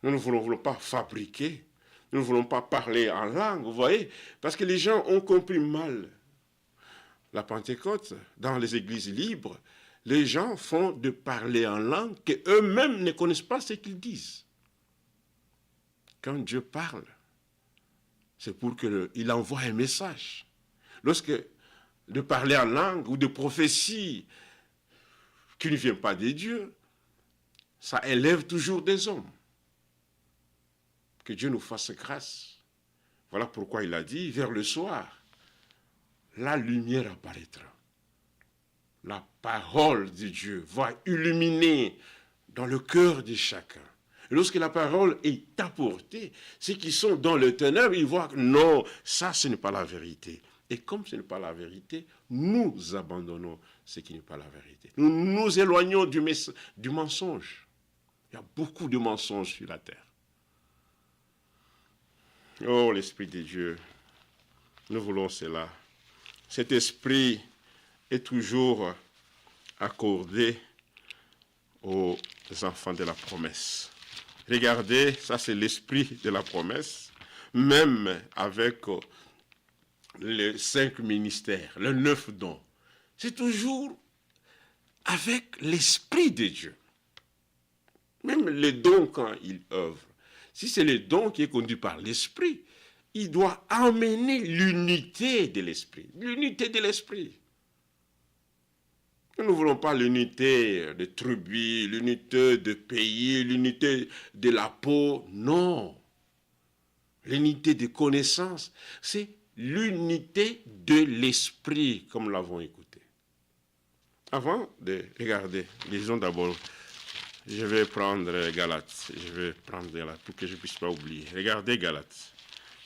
Nous ne voulons pas fabriquer, nous ne voulons pas parler en langue, vous voyez, parce que les gens ont compris mal la Pentecôte dans les églises libres. Les gens font de parler en langue qu'eux-mêmes ne connaissent pas ce qu'ils disent. Quand Dieu parle, c'est pour qu'il envoie un message. Lorsque de parler en langue ou de prophétie qui ne vient pas de Dieu, ça élève toujours des hommes. Que Dieu nous fasse grâce. Voilà pourquoi il a dit, vers le soir, la lumière apparaîtra. La parole de Dieu va illuminer dans le cœur de chacun. Et lorsque la parole est apportée, ceux qui sont dans le ténèbre, ils voient que non, ça ce n'est pas la vérité. Et comme ce n'est pas la vérité, nous abandonnons ce qui n'est pas la vérité. Nous nous éloignons du mensonge. Il y a beaucoup de mensonges sur la terre. Oh, l'Esprit de Dieu, nous voulons cela. Cet esprit est toujours accordé aux enfants de la promesse. Regardez, ça c'est l'esprit de la promesse, même avec les 5 ministères, les 9 dons. C'est toujours avec l'esprit de Dieu. Même les dons quand ils œuvrent. Si c'est le don qui est conduit par l'esprit, il doit amener l'unité de l'esprit. L'unité de l'esprit. Nous ne voulons pas l'unité de tribus, l'unité de pays, l'unité de la peau. Non. L'unité de connaissance, c'est l'unité de l'esprit, comme nous l'avons écouté. Avant de regarder, lisons d'abord, je vais prendre Galates. Je vais prendre Galates pour que je ne puisse pas oublier. Regardez Galates.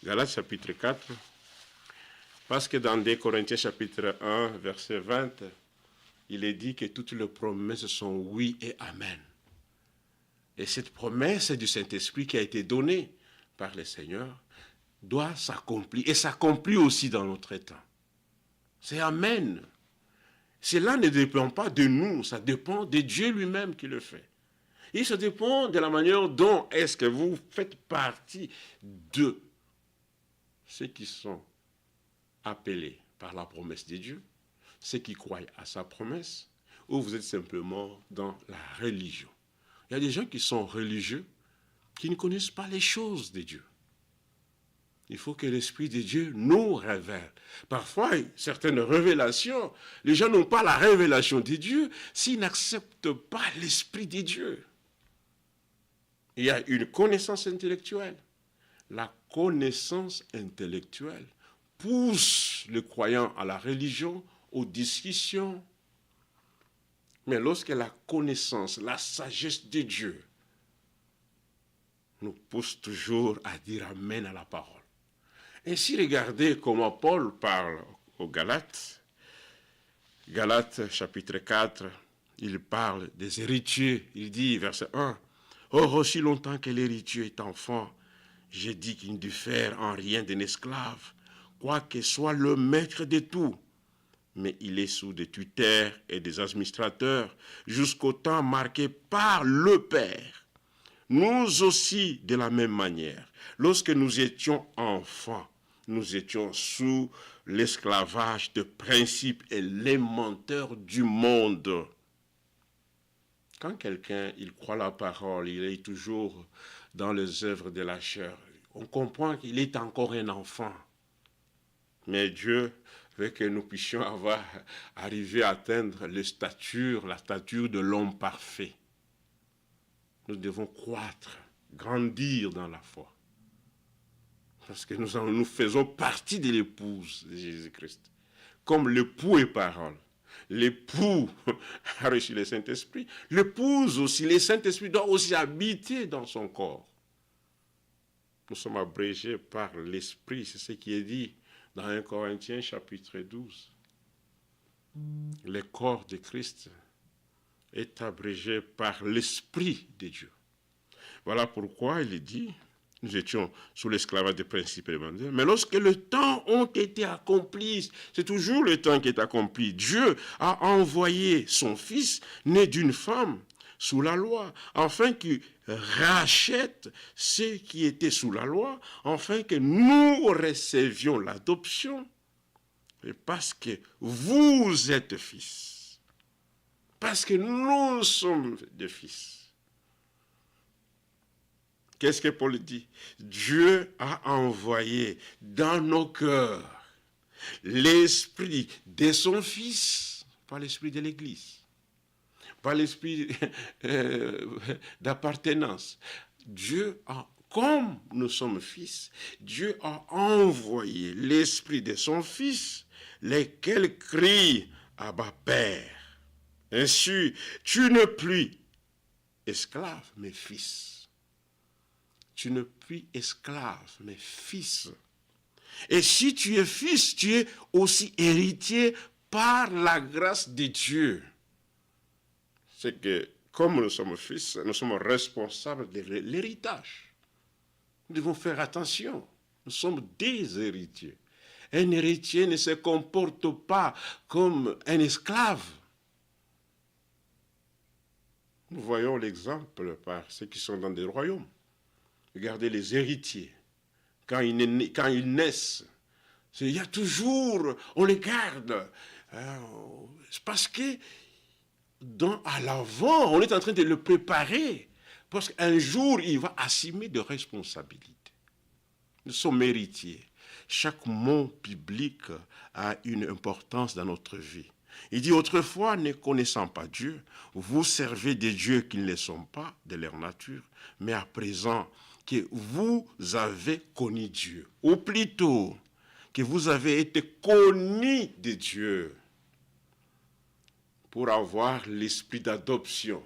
Galates chapitre 4. Parce que dans 2 Corinthiens chapitre 1, verset 20, il est dit que toutes les promesses sont oui et amen. Et cette promesse du Saint-Esprit qui a été donnée par le Seigneur doit s'accomplir. Et s'accomplit aussi dans notre temps. C'est amen. Cela ne dépend pas de nous, ça dépend de Dieu lui-même qui le fait. Et ça dépend de la manière dont est-ce que vous faites partie de ceux qui sont appelés par la promesse de Dieu, ceux qui croient à sa promesse, ou vous êtes simplement dans la religion. Il y a des gens qui sont religieux, qui ne connaissent pas les choses de Dieu. Il faut que l'Esprit de Dieu nous révèle. Parfois, certaines révélations, les gens n'ont pas la révélation de Dieu s'ils n'acceptent pas l'Esprit de Dieu. Il y a une connaissance intellectuelle. La connaissance intellectuelle pousse le croyant à la religion, aux discussions. Mais lorsque la connaissance, la sagesse de Dieu nous pousse toujours à dire amen à la parole. Ainsi, regardez comment Paul parle aux Galates. Galates chapitre 4, il parle des héritiers. Il dit, verset 1, « Or, aussi longtemps que l'héritier est enfant, j'ai dit qu'il ne diffère en rien d'un esclave, quoique soit le maître de tout. Mais il est sous des tuteurs et des administrateurs jusqu'au temps marqué par le Père. Nous aussi, de la même manière, lorsque nous étions enfants, nous étions sous l'esclavage de principes élémentaires du monde. » Quand quelqu'un, il croit la parole, il est toujours dans les œuvres de la chair, on comprend qu'il est encore un enfant. Mais Dieu veut que nous puissions arriver à atteindre la stature de l'homme parfait. Nous devons croître, grandir dans la foi. Parce que nous faisons partie de l'épouse de Jésus-Christ. Comme l'époux est parole. L'époux a reçu le Saint-Esprit. L'épouse aussi, le Saint-Esprit doit aussi habiter dans son corps. Nous sommes abrégés par l'Esprit, c'est ce qui est dit dans 1 Corinthiens chapitre 12. Le corps de Christ est abrégé par l'Esprit de Dieu. Voilà pourquoi il est dit, nous étions sous l'esclavage des principes élémentaires, mais lorsque le temps ont été accomplis, c'est toujours le temps qui est accompli, Dieu a envoyé son Fils, né d'une femme, sous la loi, afin qu'il rachète ceux qui étaient sous la loi, afin que nous recevions l'adoption, et parce que vous êtes fils, parce que nous sommes des fils. Qu'est-ce que Paul dit? Dieu a envoyé dans nos cœurs l'esprit de son Fils, pas l'esprit de l'Église, pas l'esprit d'appartenance. Dieu a, comme nous sommes fils, Dieu a envoyé l'esprit de son Fils, lequel crie Abba Père. Ainsi, tu n'es plus esclave, mais fils. Tu n'es plus esclave, mais fils. Et si tu es fils, tu es aussi héritier par la grâce de Dieu. C'est que, comme nous sommes fils, nous sommes responsables de l'héritage. Nous devons faire attention. Nous sommes des héritiers. Un héritier ne se comporte pas comme un esclave. Nous voyons l'exemple par ceux qui sont dans des royaumes. Regardez les héritiers. Quand ils naissent, il y a toujours, on les garde. C'est parce que à l'avant, on est en train de le préparer. Parce qu'un jour, il va assumer de responsabilités. Nous sommes héritiers. Chaque mot biblique a une importance dans notre vie. Il dit, autrefois, ne connaissant pas Dieu, vous servez des dieux qui ne le sont pas de leur nature, mais à présent que vous avez connu Dieu, ou plutôt que vous avez été connus de Dieu pour avoir l'esprit d'adoption.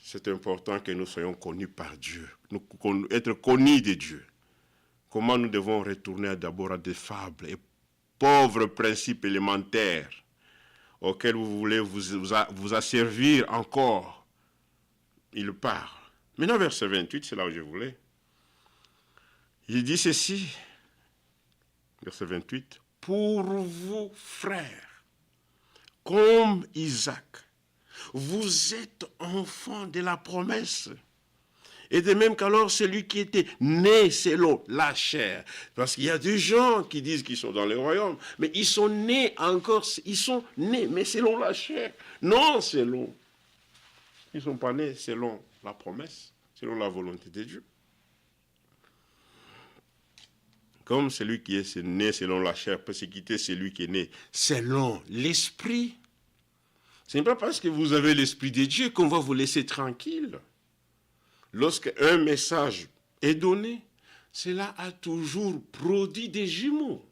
C'est important que nous soyons connus par Dieu, être connus de Dieu. Comment nous devons retourner d'abord à des fables et pauvres principes élémentaires auxquels vous voulez vous asservir encore. Il parle. Maintenant, verset 28, c'est là où je voulais. Il dit ceci, verset 28, « Pour vous, frères, comme Isaac, vous êtes enfants de la promesse. » Et de même qu'alors celui qui était né selon la chair. Parce qu'il y a des gens qui disent qu'ils sont dans le royaume, mais ils sont nés encore, ils sont nés, mais selon la chair. Non selon. Ils ne sont pas nés selon la promesse, selon la volonté de Dieu. Comme celui qui est né selon la chair peut se quitter celui qui est né selon l'esprit. Ce n'est pas parce que vous avez l'esprit de Dieu qu'on va vous laisser tranquille. Lorsqu'un message est donné, cela a toujours produit des jumeaux.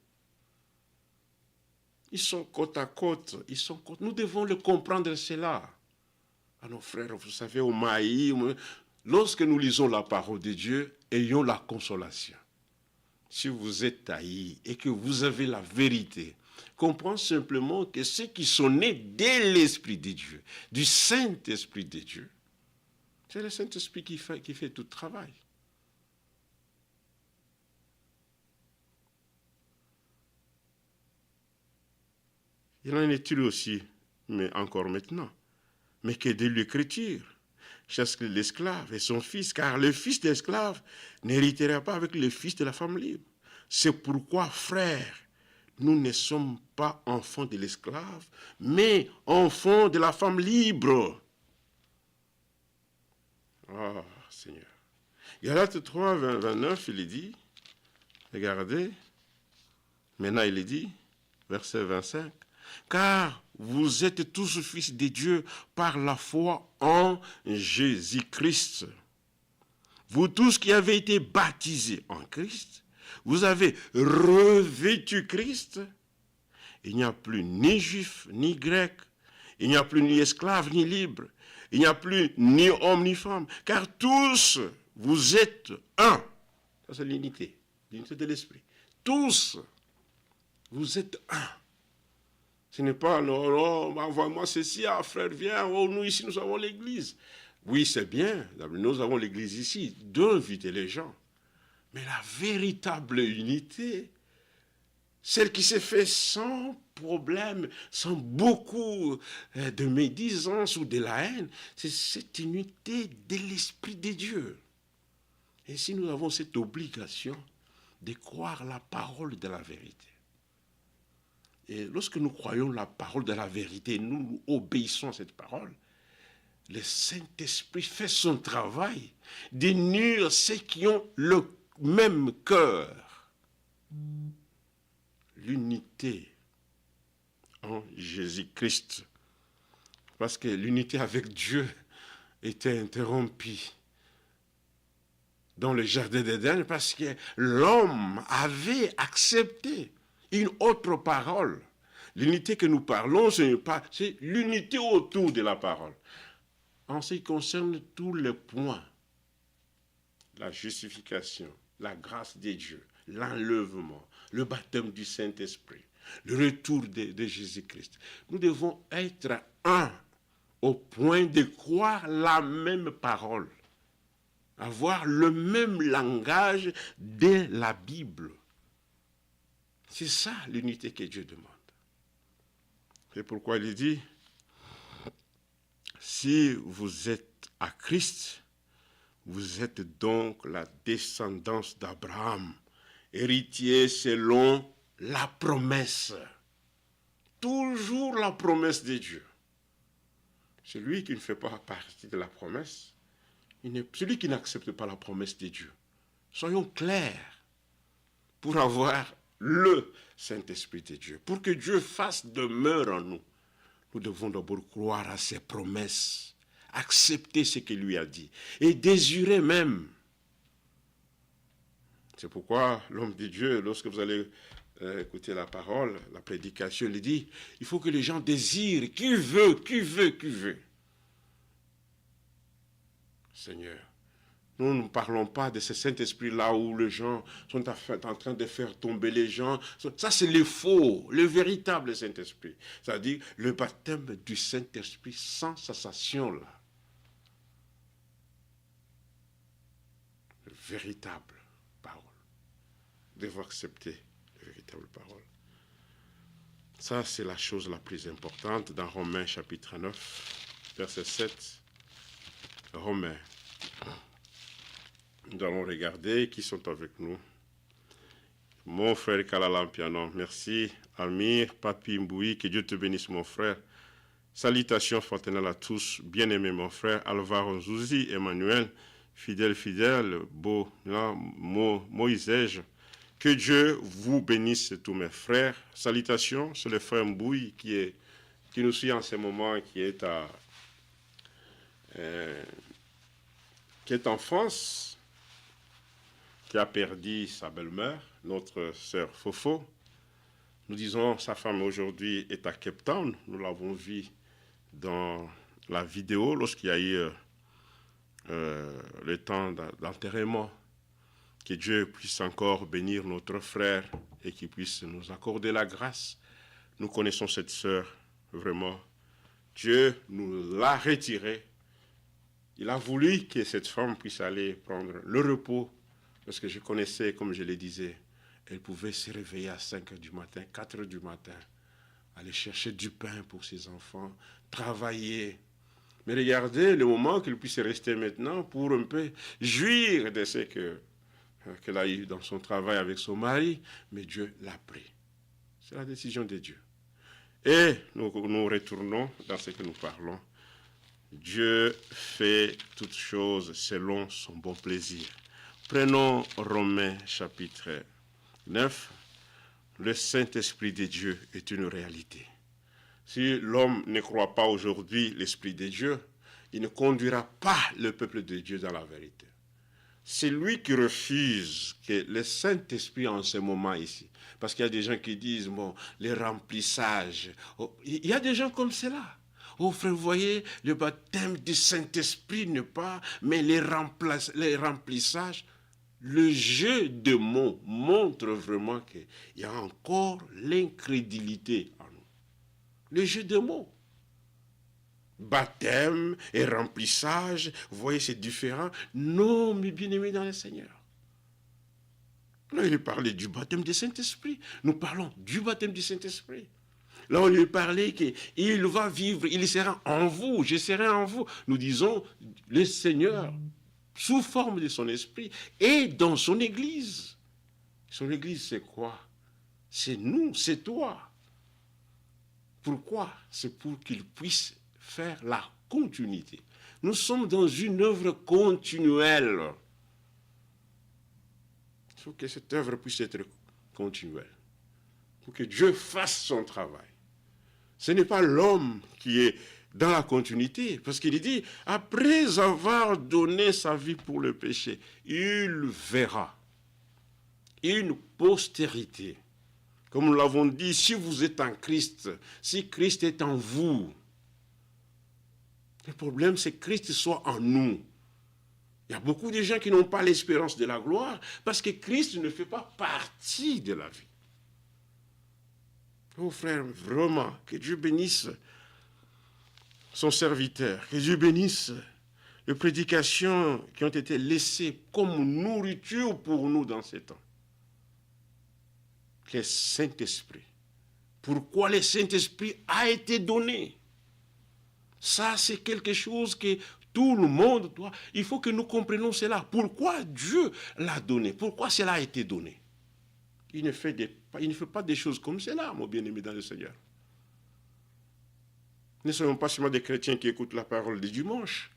Ils sont côte à côte. Nous devons le comprendre cela. À nos frères, vous savez, au Maï, lorsque nous lisons la parole de Dieu, ayons la consolation. si vous êtes haï et que vous avez la vérité, comprends simplement que ceux qui sont nés de l'Esprit de Dieu, du Saint-Esprit de Dieu, c'est le Saint-Esprit qui fait tout le travail. Il en est-il aussi, mais encore maintenant, mais que de l'Écriture chasse l'esclave et son fils, car le fils d'esclave n'héritera pas avec le fils de la femme libre. C'est pourquoi, frères, nous ne sommes pas enfants de l'esclave, mais enfants de la femme libre. Ah, Seigneur. Galates 3, 29, il est dit, regardez, maintenant il est dit, verset 25, car vous êtes tous fils de Dieu par la foi en Jésus-Christ. Vous tous qui avez été baptisés en Christ, vous avez revêtu Christ. Il n'y a plus ni juif, ni grec. Il n'y a plus ni esclave, ni libre. Il n'y a plus ni homme, ni femme. Car tous, vous êtes un. Ça, c'est l'unité de l'esprit. Tous, vous êtes un. Ce n'est pas, non, envoie-moi ceci, frère, viens, oh, nous ici, nous avons l'église. Oui, c'est bien, nous avons l'église ici, d'inviter les gens. Mais la véritable unité, celle qui s'est faite sans problème, sans beaucoup de médisance ou de la haine, c'est cette unité de l'Esprit de Dieu. Et si nous avons cette obligation de croire la parole de la vérité, et lorsque nous croyons la parole de la vérité, nous obéissons à cette parole, le Saint-Esprit fait son travail d'unir ceux qui ont le même cœur. L'unité en Jésus-Christ. Parce que l'unité avec Dieu était interrompue dans le jardin d'Éden parce que l'homme avait accepté une autre parole. L'unité que nous parlons, c'est l'unité autour de la parole. En ce qui concerne tous les points, la justification, la grâce de Dieu, l'enlèvement, le baptême du Saint-Esprit, le retour de Jésus-Christ, nous devons être un au point de croire la même parole, avoir le même langage de la Bible. C'est ça l'unité que Dieu demande. C'est pourquoi il dit, si vous êtes à Christ, vous êtes donc la descendance d'Abraham, héritier selon la promesse. Toujours la promesse de Dieu. Celui qui ne fait pas partie de la promesse, celui qui n'accepte pas la promesse de Dieu. Soyons clairs pour avoir le Saint-Esprit de Dieu. Pour que Dieu fasse demeure en nous, nous devons d'abord croire à ses promesses, accepter ce qu'il lui a dit et désirer même. C'est pourquoi l'homme de Dieu, lorsque vous allez écouter la parole, la prédication, il dit, il faut que les gens désirent, qui veut. Seigneur, nous ne parlons pas de ce Saint-Esprit-là où les gens sont en train de faire tomber les gens. Ça, c'est le faux, le véritable Saint-Esprit. C'est-à-dire le baptême du Saint-Esprit sans cessation, là. Le véritable parole. Nous devons accepter la véritable parole. Ça, c'est la chose la plus importante dans Romains chapitre 9, verset 7. Romains. Nous allons regarder qui sont avec nous. Mon frère Kalalampiano, merci. Amir, Papi Mboui, que Dieu te bénisse, mon frère. Salutations fraternelles à tous. Bien-aimé, mon frère Alvaro Zouzi, Emmanuel, fidèle, beau, Moïse. Que Dieu vous bénisse, tous mes frères. Salutations, c'est le frère Mboui qui nous suit en ce moment, qui est en France, qui a perdu sa belle-mère, notre sœur Fofo. Nous disons sa femme aujourd'hui est à Cape Town. Nous l'avons vu dans la vidéo lorsqu'il y a eu le temps d'enterrement Que Dieu puisse encore bénir notre frère et qu'il puisse nous accorder la grâce. Nous connaissons cette sœur, vraiment. Dieu nous l'a retirée. Il a voulu que cette femme puisse aller prendre le repos, parce que je connaissais, comme je le disais, elle pouvait se réveiller à 5 heures du matin, 4 heures du matin, aller chercher du pain pour ses enfants, travailler. Mais regardez le moment qu'elle puisse rester maintenant pour un peu jouir de ce qu'elle a eu dans son travail avec son mari, mais Dieu l'a pris. C'est la décision de Dieu. Et nous retournons dans ce que nous parlons. Dieu fait toutes choses selon son bon plaisir. Prenons Romains chapitre 9. Le Saint-Esprit de Dieu est une réalité. Si l'homme ne croit pas aujourd'hui l'Esprit de Dieu, il ne conduira pas le peuple de Dieu dans la vérité. C'est lui qui refuse que le Saint-Esprit en ce moment ici, parce qu'il y a des gens qui disent, bon, les remplissages, il y a des gens comme cela. Oh frère, vous voyez, le baptême du Saint-Esprit n'est pas, mais les remplissages, le jeu de mots montre vraiment qu'il y a encore l'incrédulité en nous. Le jeu de mots. Baptême et remplissage, vous voyez, c'est différent. Non, mes bien-aimés dans le Seigneur. Là, il parlait du baptême du Saint-Esprit. Nous parlons du baptême du Saint-Esprit. Là, on lui parlait qu'il va vivre, il sera en vous, je serai en vous. Nous disons, le Seigneur, sous forme de son esprit, et dans son Église. Son Église, c'est quoi? C'est nous, c'est toi. Pourquoi? C'est pour qu'il puisse faire la continuité. Nous sommes dans une œuvre continuelle. Il faut que cette œuvre puisse être continuelle. Pour que Dieu fasse son travail. Ce n'est pas l'homme qui est dans la continuité, parce qu'il dit, après avoir donné sa vie pour le péché, il verra une postérité. Comme nous l'avons dit, si vous êtes en Christ, si Christ est en vous, le problème c'est que Christ soit en nous. Il y a beaucoup de gens qui n'ont pas l'espérance de la gloire, parce que Christ ne fait pas partie de la vie. Oh frère, vraiment, que Dieu bénisse son serviteur, que Dieu bénisse les prédications qui ont été laissées comme nourriture pour nous dans ces temps. Le Saint-Esprit. Pourquoi le Saint-Esprit a été donné? Ça, c'est quelque chose que tout le monde doit... Il faut que nous comprenions cela. Pourquoi Dieu l'a donné? Pourquoi cela a été donné? Il ne fait pas des choses comme cela, mon bien-aimé dans le Seigneur. Nous ne sommes pas seulement des chrétiens qui écoutent la parole du dimanche.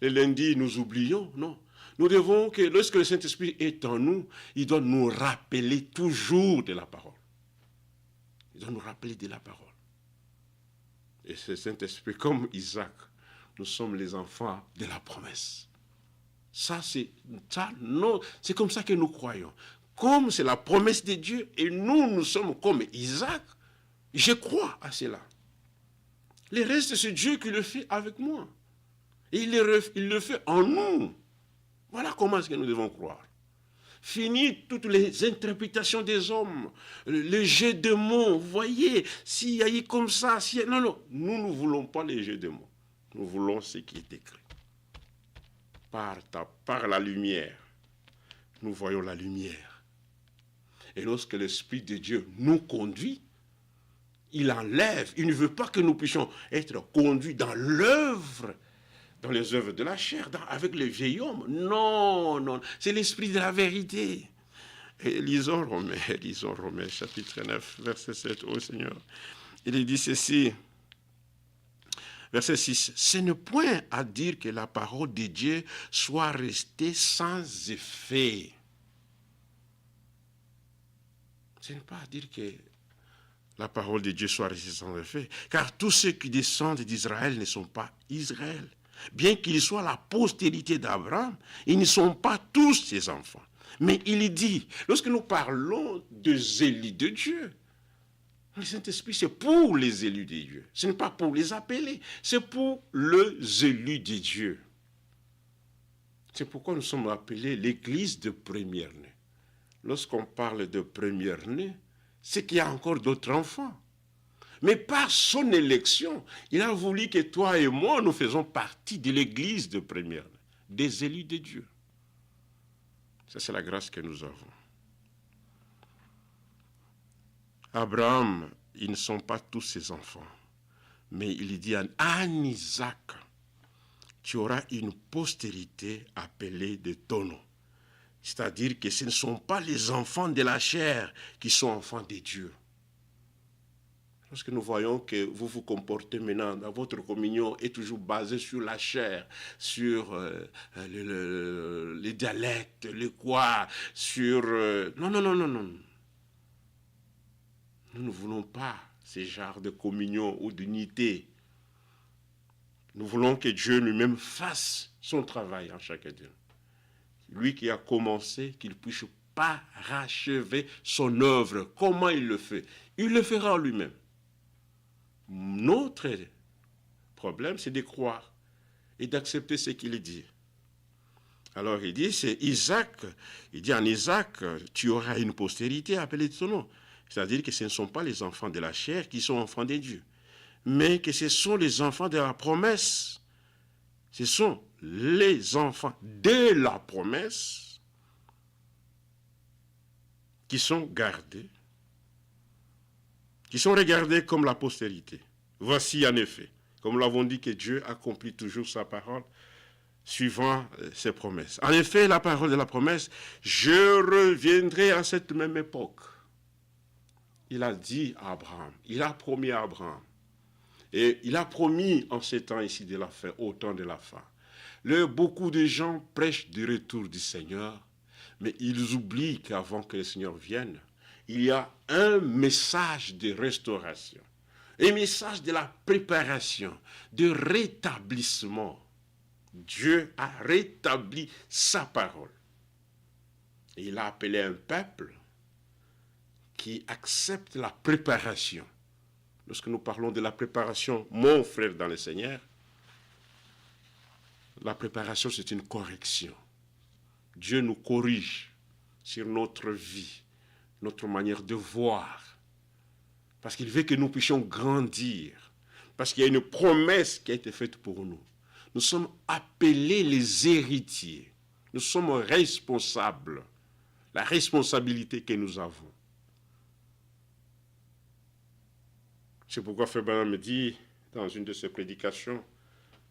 Le lundi, nous oublions, non. Nous devons que lorsque le Saint-Esprit est en nous, il doit nous rappeler toujours de la parole. Il doit nous rappeler de la parole. Et ce Saint-Esprit, comme Isaac, nous sommes les enfants de la promesse. C'est comme ça que nous croyons. Comme c'est la promesse de Dieu, et nous sommes comme Isaac, je crois à cela. Le reste, c'est Dieu qui le fait avec moi. Et il le fait en nous. Voilà comment est-ce que nous devons croire. Fini toutes les interprétations des hommes, les jeux de mots. Vous voyez, s'il y a eu comme ça, non, nous ne voulons pas les jeux de mots. Nous voulons ce qui est écrit. Par la lumière, nous voyons la lumière. Et lorsque l'Esprit de Dieu nous conduit, il enlève, il ne veut pas que nous puissions être conduits dans l'œuvre, dans les œuvres de la chair, avec le vieil homme. Non, c'est l'Esprit de la vérité. Et lisons Romains, chapitre 9, verset 7, ô Seigneur. Il dit ceci, verset 6, « Ce n'est point à dire que la parole de Dieu soit restée sans effet. » Ce n'est pas à dire que la parole de Dieu soit restée sans effet, car tous ceux qui descendent d'Israël ne sont pas Israël. Bien qu'ils soient la postérité d'Abraham, ils ne sont pas tous ses enfants. Mais il dit, lorsque nous parlons des élus de Dieu, le Saint-Esprit, c'est pour les élus de Dieu. Ce n'est pas pour les appeler, c'est pour les élus de Dieu. C'est pourquoi nous sommes appelés l'église de première-née. Lorsqu'on parle de première-née, c'est qu'il y a encore d'autres enfants. Mais par son élection, il a voulu que toi et moi, nous faisons partie de l'église de première-née, des élus de Dieu. Ça, c'est la grâce que nous avons. Abraham, ils ne sont pas tous ses enfants. Mais il dit à Isaac, tu auras une postérité appelée de ton nom. C'est-à-dire que ce ne sont pas les enfants de la chair qui sont enfants de Dieu. Lorsque nous voyons que vous vous comportez maintenant, dans votre communion est toujours basée sur la chair, sur les dialectes, les quoi, sur... Non. Nous ne voulons pas ce genre de communion ou d'unité. Nous voulons que Dieu lui-même fasse son travail en chacun d'eux. Lui qui a commencé, qu'il puisse parachever son œuvre. Comment il le fait? Il le fera lui-même. Notre problème, c'est de croire et d'accepter ce qu'il dit. Alors il dit, c'est Isaac. Il dit en Isaac, tu auras une postérité appelée de ton nom. C'est-à-dire que ce ne sont pas les enfants de la chair qui sont enfants de Dieu, mais que ce sont les enfants de la promesse. Ce sont les enfants de la promesse qui sont gardés, qui sont regardés comme la postérité. Voici en effet, comme nous l'avons dit, que Dieu accomplit toujours sa parole suivant ses promesses. En effet, la parole de la promesse, je reviendrai à cette même époque. Il a dit à Abraham, il a promis à Abraham, et il a promis en ces temps ici de la fin, au temps de la fin. Beaucoup de gens prêchent du retour du Seigneur, mais ils oublient qu'avant que le Seigneur vienne, il y a un message de restauration, un message de la préparation, de rétablissement. Dieu a rétabli sa parole. Et il a appelé un peuple qui accepte la préparation. Lorsque nous parlons de la préparation, mon frère dans le Seigneur, la préparation, c'est une correction. Dieu nous corrige sur notre vie, notre manière de voir, parce qu'il veut que nous puissions grandir, parce qu'il y a une promesse qui a été faite pour nous. Nous sommes appelés les héritiers. Nous sommes responsables. La responsabilité que nous avons. C'est pourquoi Frère Branham me dit, dans une de ses prédications,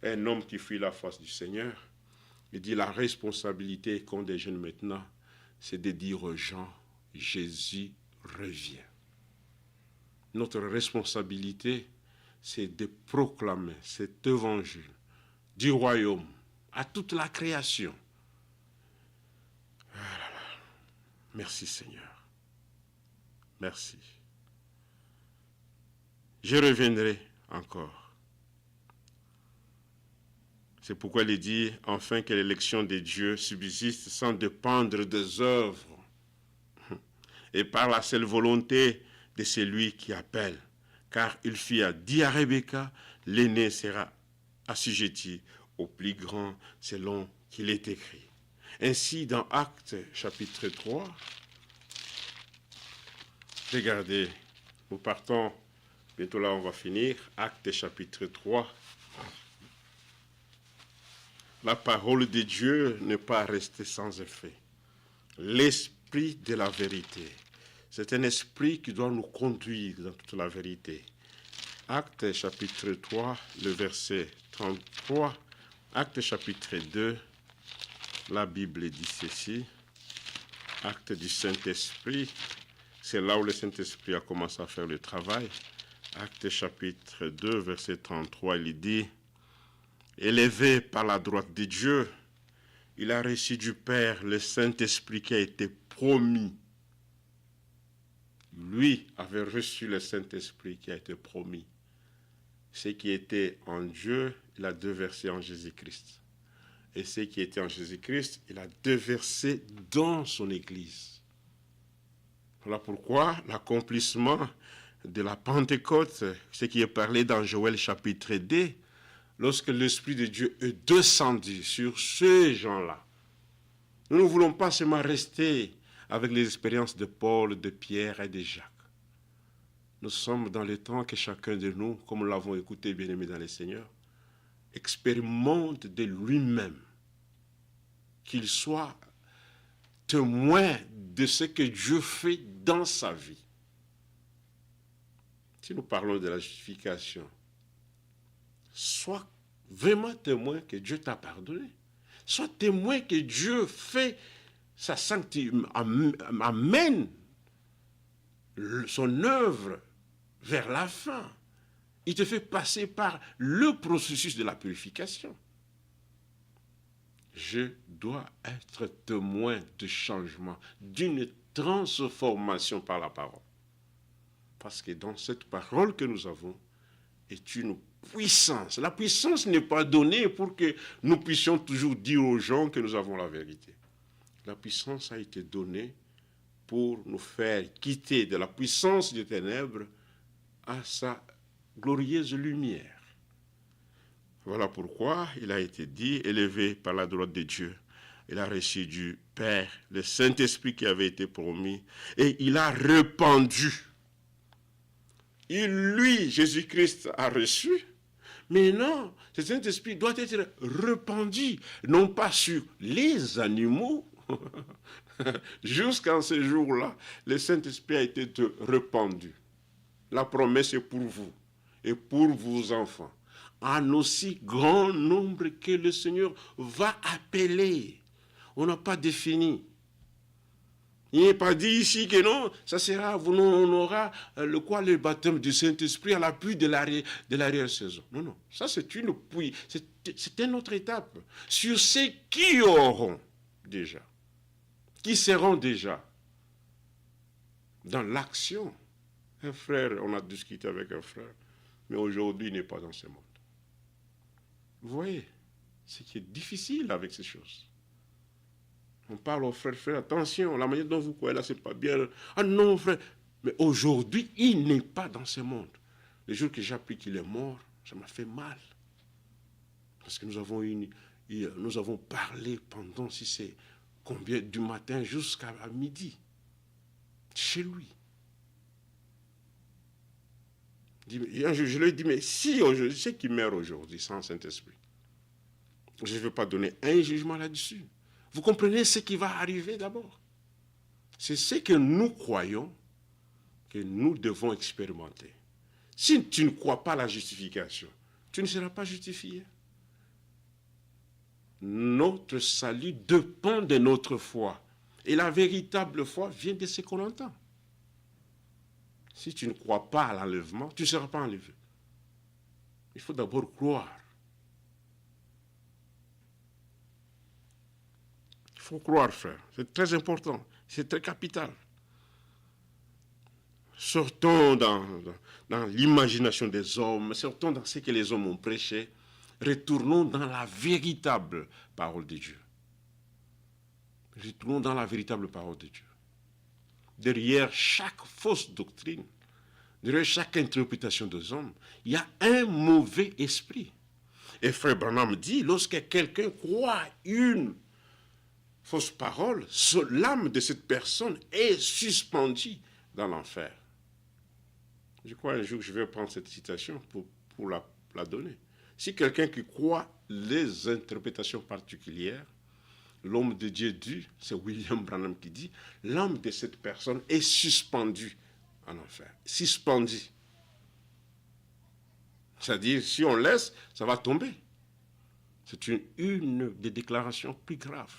un homme qui fuit la face du Seigneur, il dit la responsabilité qu'ont des jeunes maintenant, c'est de dire aux gens, Jésus revient. Notre responsabilité, c'est de proclamer cet évangile du royaume à toute la création. Ah là là. Merci Seigneur. Merci. Je reviendrai encore. C'est pourquoi il dit, enfin que l'élection de Dieu subsiste sans dépendre des œuvres et par la seule volonté de celui qui appelle. Car il fit à dit à Rebecca, l'aîné sera assujetti au plus grand selon qu'il est écrit. Ainsi, dans Actes chapitre 3, regardez, nous partons, bientôt là on va finir, Actes chapitre 3. La parole de Dieu n'est pas restée sans effet. L'esprit de la vérité, c'est un esprit qui doit nous conduire dans toute la vérité. Actes chapitre 3, le verset 33. Actes chapitre 2, la Bible dit ceci. Acte du Saint-Esprit, c'est là où le Saint-Esprit a commencé à faire le travail. Acte chapitre 2, verset 33, il dit, élevé par la droite de Dieu, il a reçu du Père le Saint-Esprit qui a été promis. Lui avait reçu le Saint-Esprit qui a été promis. Ce qui était en Dieu, il a déversé en Jésus-Christ. Et ce qui était en Jésus-Christ, il a déversé dans son Église. Voilà pourquoi l'accomplissement de la Pentecôte, ce qui est parlé dans Joël chapitre 2, lorsque l'Esprit de Dieu est descendu sur ces gens-là, Nous ne voulons pas seulement rester avec les expériences de Paul, de Pierre et de Jacques. Nous sommes dans le temps que chacun de nous, comme nous l'avons écouté, bien-aimés dans le Seigneur, expérimente de lui-même, qu'il soit témoin de ce que Dieu fait dans sa vie. Si nous parlons de la justification, sois vraiment témoin que Dieu t'a pardonné. Sois témoin que Dieu fait sa sanctification, amène son œuvre vers la fin. Il te fait passer par le processus de la purification. Je dois être témoin de changement, d'une transformation par la parole. Parce que dans cette parole que nous avons est une puissance. La puissance n'est pas donnée pour que nous puissions toujours dire aux gens que nous avons la vérité. La puissance a été donnée pour nous faire quitter de la puissance des ténèbres à sa glorieuse lumière. Voilà pourquoi il a été dit, élevé par la droite de Dieu. Il a reçu du Père le Saint-Esprit qui avait été promis et il a répandu. Lui, Jésus-Christ, a reçu. Mais non, ce Saint-Esprit doit être répandu, non pas sur les animaux. Jusqu'en ce jour-là, le Saint-Esprit a été répandu. La promesse est pour vous et pour vos enfants, en aussi grand nombre que le Seigneur va appeler. On n'a pas défini. Il n'est pas dit ici que non, ça sera, on aura le baptême du Saint-Esprit à l'appui de l'arrière-saison. Non, non, ça c'est une autre étape. Sur ceux qui auront déjà, qui seront déjà dans l'action. Un frère, on a discuté avec un frère, mais aujourd'hui il n'est pas dans ce monde. Vous voyez, ce qui est difficile avec ces choses. On parle aux frères, frère, attention, la manière dont vous croyez là, c'est pas bien. Ah non, frère. Mais aujourd'hui, il n'est pas dans ce monde. Le jour que j'ai appris qu'il est mort, ça m'a fait mal. Parce que nous avons parlé pendant, si c'est combien, du matin jusqu'à midi. Chez lui. Je lui ai dit, mais si aujourd'hui, c'est qui meurt aujourd'hui sans Saint-Esprit. Je ne veux pas donner un jugement là-dessus. Vous comprenez ce qui va arriver d'abord. C'est ce que nous croyons que nous devons expérimenter. Si tu ne crois pas à la justification, tu ne seras pas justifié. Notre salut dépend de notre foi. Et la véritable foi vient de ce qu'on entend. Si tu ne crois pas à l'enlèvement, tu ne seras pas enlevé. Il faut d'abord croire. Il faut croire, frère. C'est très important. C'est très capital. Sortons dans l'imagination des hommes, sortons dans ce que les hommes ont prêché, retournons dans la véritable parole de Dieu. Retournons dans la véritable parole de Dieu. Derrière chaque fausse doctrine, derrière chaque interprétation des hommes, il y a un mauvais esprit. Et frère Branham dit, lorsque quelqu'un croit une fausse parole, l'âme de cette personne est suspendue dans l'enfer. Je crois un jour que je vais prendre cette citation pour la donner. Si quelqu'un qui croit les interprétations particulières, l'homme de Dieu dit, c'est William Branham qui dit, l'âme de cette personne est suspendue en enfer. Suspendue. C'est-à-dire, si on laisse, ça va tomber. C'est une des déclarations plus graves.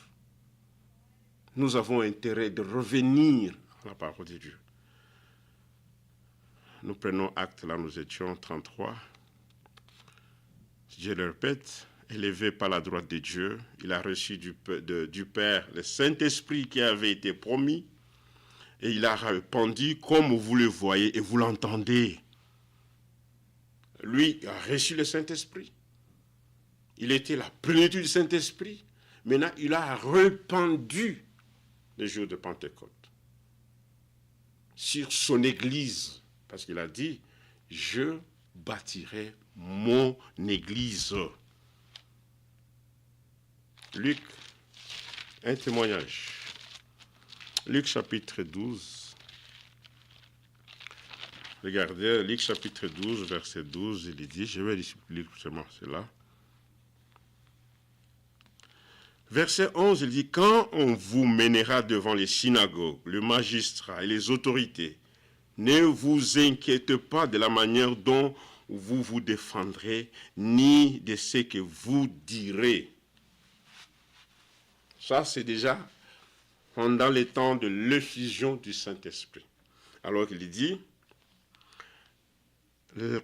Nous avons intérêt de revenir à la parole de Dieu. Nous prenons acte, là nous étions 33. Je le répète, élevé par la droite de Dieu, il a reçu du Père le Saint-Esprit qui avait été promis, et il a répandu comme vous le voyez et vous l'entendez. Lui a reçu le Saint-Esprit. Il était la plénitude du Saint-Esprit. Maintenant, il a répandu le jour de Pentecôte sur son Église. Parce qu'il a dit, je bâtirai mon Église. Luc Un témoignage. Luc chapitre 12. Regardez, Luc chapitre 12, verset 12, il dit, je vais lire seulement cela. Verset 11, il dit, quand on vous mènera devant les synagogues, le magistrat et les autorités, ne vous inquiétez pas de la manière dont vous vous défendrez, ni de ce que vous direz. Ça, c'est déjà pendant les temps de l'effusion du Saint-Esprit. Alors qu'il dit,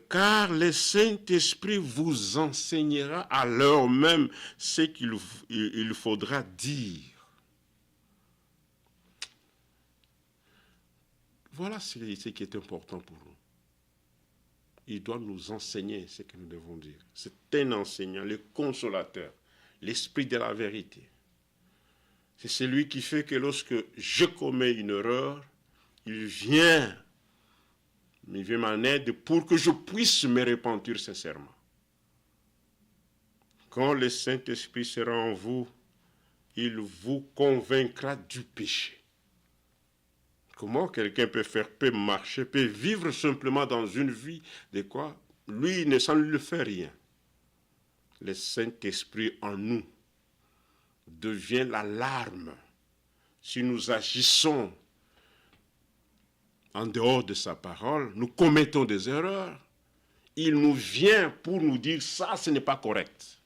car le Saint-Esprit vous enseignera à l'heure même ce qu'il faudra dire. Voilà ce qui est important pour nous. Il doit nous enseigner ce que nous devons dire. C'est un enseignant, le consolateur, l'esprit de la vérité. C'est celui qui fait que lorsque je commets une erreur, il vient m'en aide pour que je puisse me repentir sincèrement. Quand le Saint-Esprit sera en vous, il vous convaincra du péché. Comment quelqu'un peut marcher, peut vivre simplement dans une vie de quoi? Lui, ça ne lui fait rien. Le Saint-Esprit en nous devient l'alarme. Si nous agissons en dehors de sa parole, nous commettons des erreurs, il nous vient pour nous dire ça, ce n'est pas correct.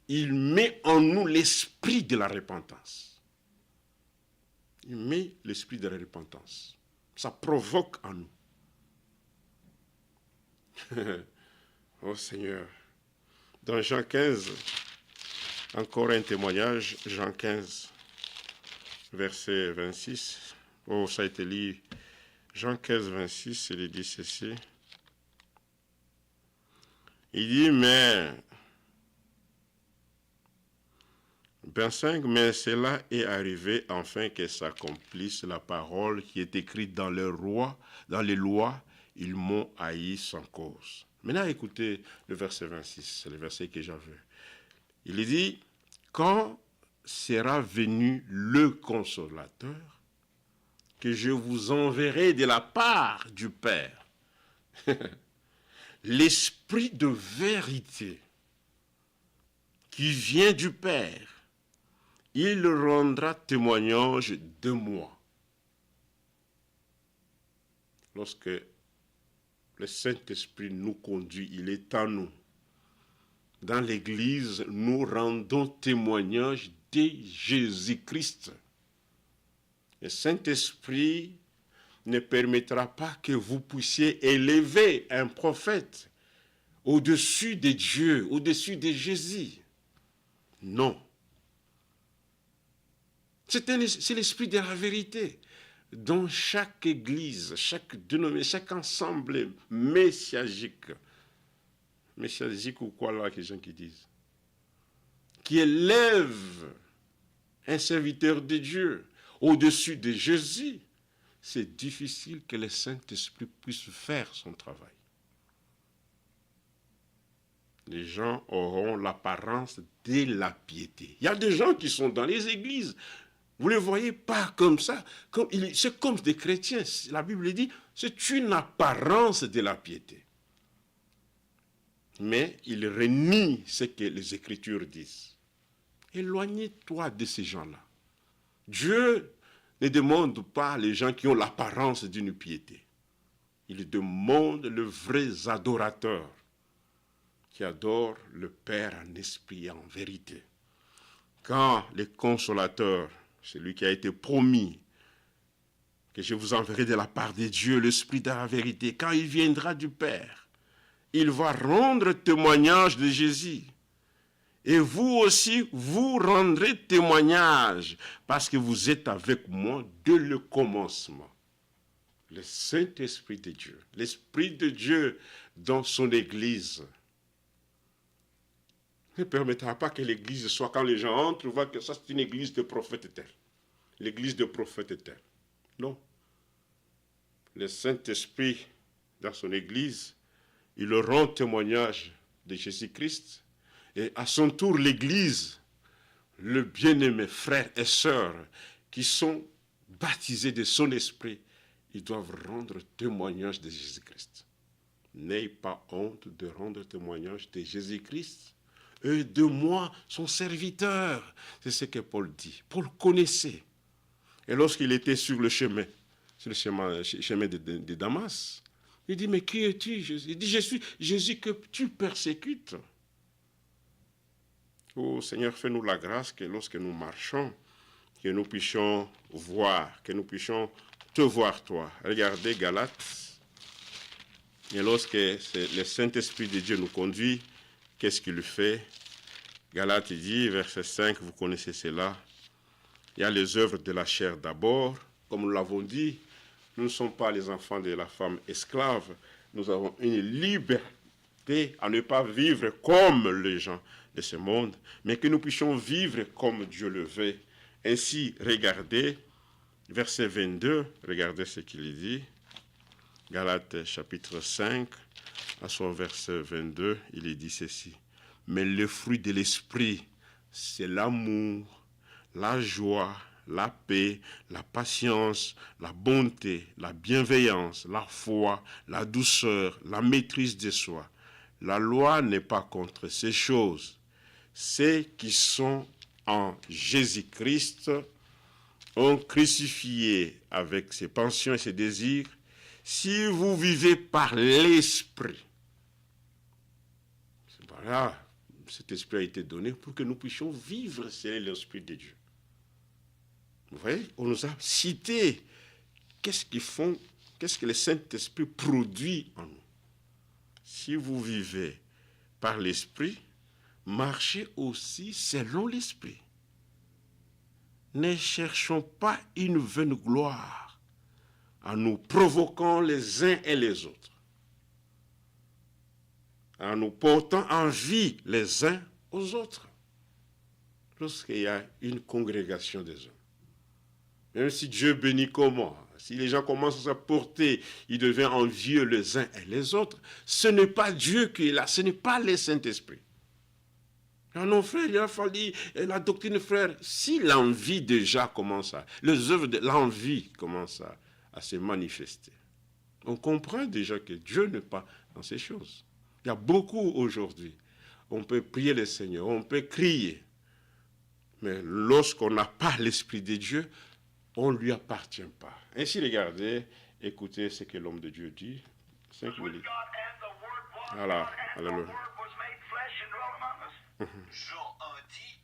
Il met en nous l'esprit de la repentance. Il met l'esprit de la repentance. Ça provoque en nous. Oh Seigneur. Dans Jean 15, encore un témoignage, Jean 15, verset 26. Oh, ça a été lu. Jean 15, 26, il dit ceci. Il dit, mais 25, mais cela est arrivé afin que s'accomplisse la parole qui est écrite dans les lois, ils m'ont haï sans cause. Maintenant, écoutez le verset 26, c'est le verset que j'avais. Il dit, quand sera venu le consolateur, que je vous enverrai de la part du Père, l'esprit de vérité qui vient du Père, il rendra témoignage de moi. Lorsque le Saint-Esprit nous conduit, il est en nous. Dans l'Église, nous rendons témoignage de Jésus-Christ. Le Saint-Esprit ne permettra pas que vous puissiez élever un prophète au-dessus de Dieu, au-dessus de Jésus. Non. C'est l'esprit de la vérité. Dans chaque église, chaque dénomination, chaque ensemble messiagique ou quoi là, que les gens qui disent, qui élève un serviteur de Dieu au-dessus de Jésus, c'est difficile que le Saint-Esprit puisse faire son travail. Les gens auront l'apparence de la piété. Il y a des gens qui sont dans les églises. Vous ne les voyez pas comme ça. C'est comme des chrétiens. La Bible dit, c'est une apparence de la piété. Mais ils renient ce que les Écritures disent. Éloignez-toi de ces gens-là. Dieu ne demande pas les gens qui ont l'apparence d'une piété. Il demande les vrais adorateurs qui adorent le Père en esprit et en vérité. Quand le consolateur, celui qui a été promis, que je vous enverrai de la part de Dieu, l'esprit de la vérité, quand il viendra du Père, il va rendre témoignage de Jésus. Et vous aussi, vous rendrez témoignage, parce que vous êtes avec moi dès le commencement. Le Saint-Esprit de Dieu, l'Esprit de Dieu dans son Église, ne permettra pas que l'église soit, quand les gens entrent, voient que ça c'est une église de prophètes tels. L'église de prophètes tels. Non. Le Saint-Esprit, dans son église, il rend témoignage de Jésus-Christ. Et à son tour, l'église le bien-aimé frères et sœurs qui sont baptisés de son esprit, ils doivent rendre témoignage de Jésus-Christ. N'ayez pas honte de rendre témoignage de Jésus-Christ et de moi, son serviteur. C'est ce que Paul dit. Paul connaissait. Et lorsqu'il était sur le chemin de Damas, il dit, mais qui es-tu, Jésus? Il dit, je suis Jésus que tu persécutes. Oh Seigneur, fais-nous la grâce que lorsque nous marchons, que nous puissions voir, que nous puissions te voir toi. Regardez Galates. Et lorsque le Saint-Esprit de Dieu nous conduit, qu'est-ce qu'il fait? Galates dit, verset 5, vous connaissez cela. Il y a les œuvres de la chair d'abord. Comme nous l'avons dit, nous ne sommes pas les enfants de la femme esclave. Nous avons une liberté à ne pas vivre comme les gens de ce monde, mais que nous puissions vivre comme Dieu le veut. Ainsi, regardez, verset 22, regardez ce qu'il dit. Galates chapitre 5, à son verset 22, il est dit ceci. Mais le fruit de l'esprit, c'est l'amour, la joie, la paix, la patience, la bonté, la bienveillance, la foi, la douceur, la maîtrise de soi. La loi n'est pas contre ces choses. Ceux qui sont en Jésus-Christ ont crucifié avec ses passions et ses désirs. Si vous vivez par l'esprit, c'est par là, cet esprit a été donné pour que nous puissions vivre selon l'esprit de Dieu. Vous voyez, on nous a cité qu'est-ce que le Saint-Esprit produit en nous. Si vous vivez par l'esprit, marchez aussi selon l'esprit. Ne cherchons pas une vaine gloire en nous provoquant les uns et les autres, en nous portant envie les uns aux autres. Lorsqu'il y a une congrégation des hommes, même si Dieu bénit comment, si les gens commencent à se porter, ils deviennent envieux les uns et les autres, ce n'est pas Dieu qui est là, ce n'est pas le Saint-Esprit. Non, frère, il a fallu la doctrine, frère. Si l'envie déjà commence les œuvres de l'envie commencent à se manifester, on comprend déjà que Dieu n'est pas dans ces choses. Il y a beaucoup aujourd'hui. On peut prier le Seigneur, on peut crier. Mais lorsqu'on n'a pas l'Esprit de Dieu, on ne lui appartient pas. Ainsi, regardez, écoutez ce que l'homme de Dieu dit. 5 minutes. Voilà, alléluia. Jean 1 dit,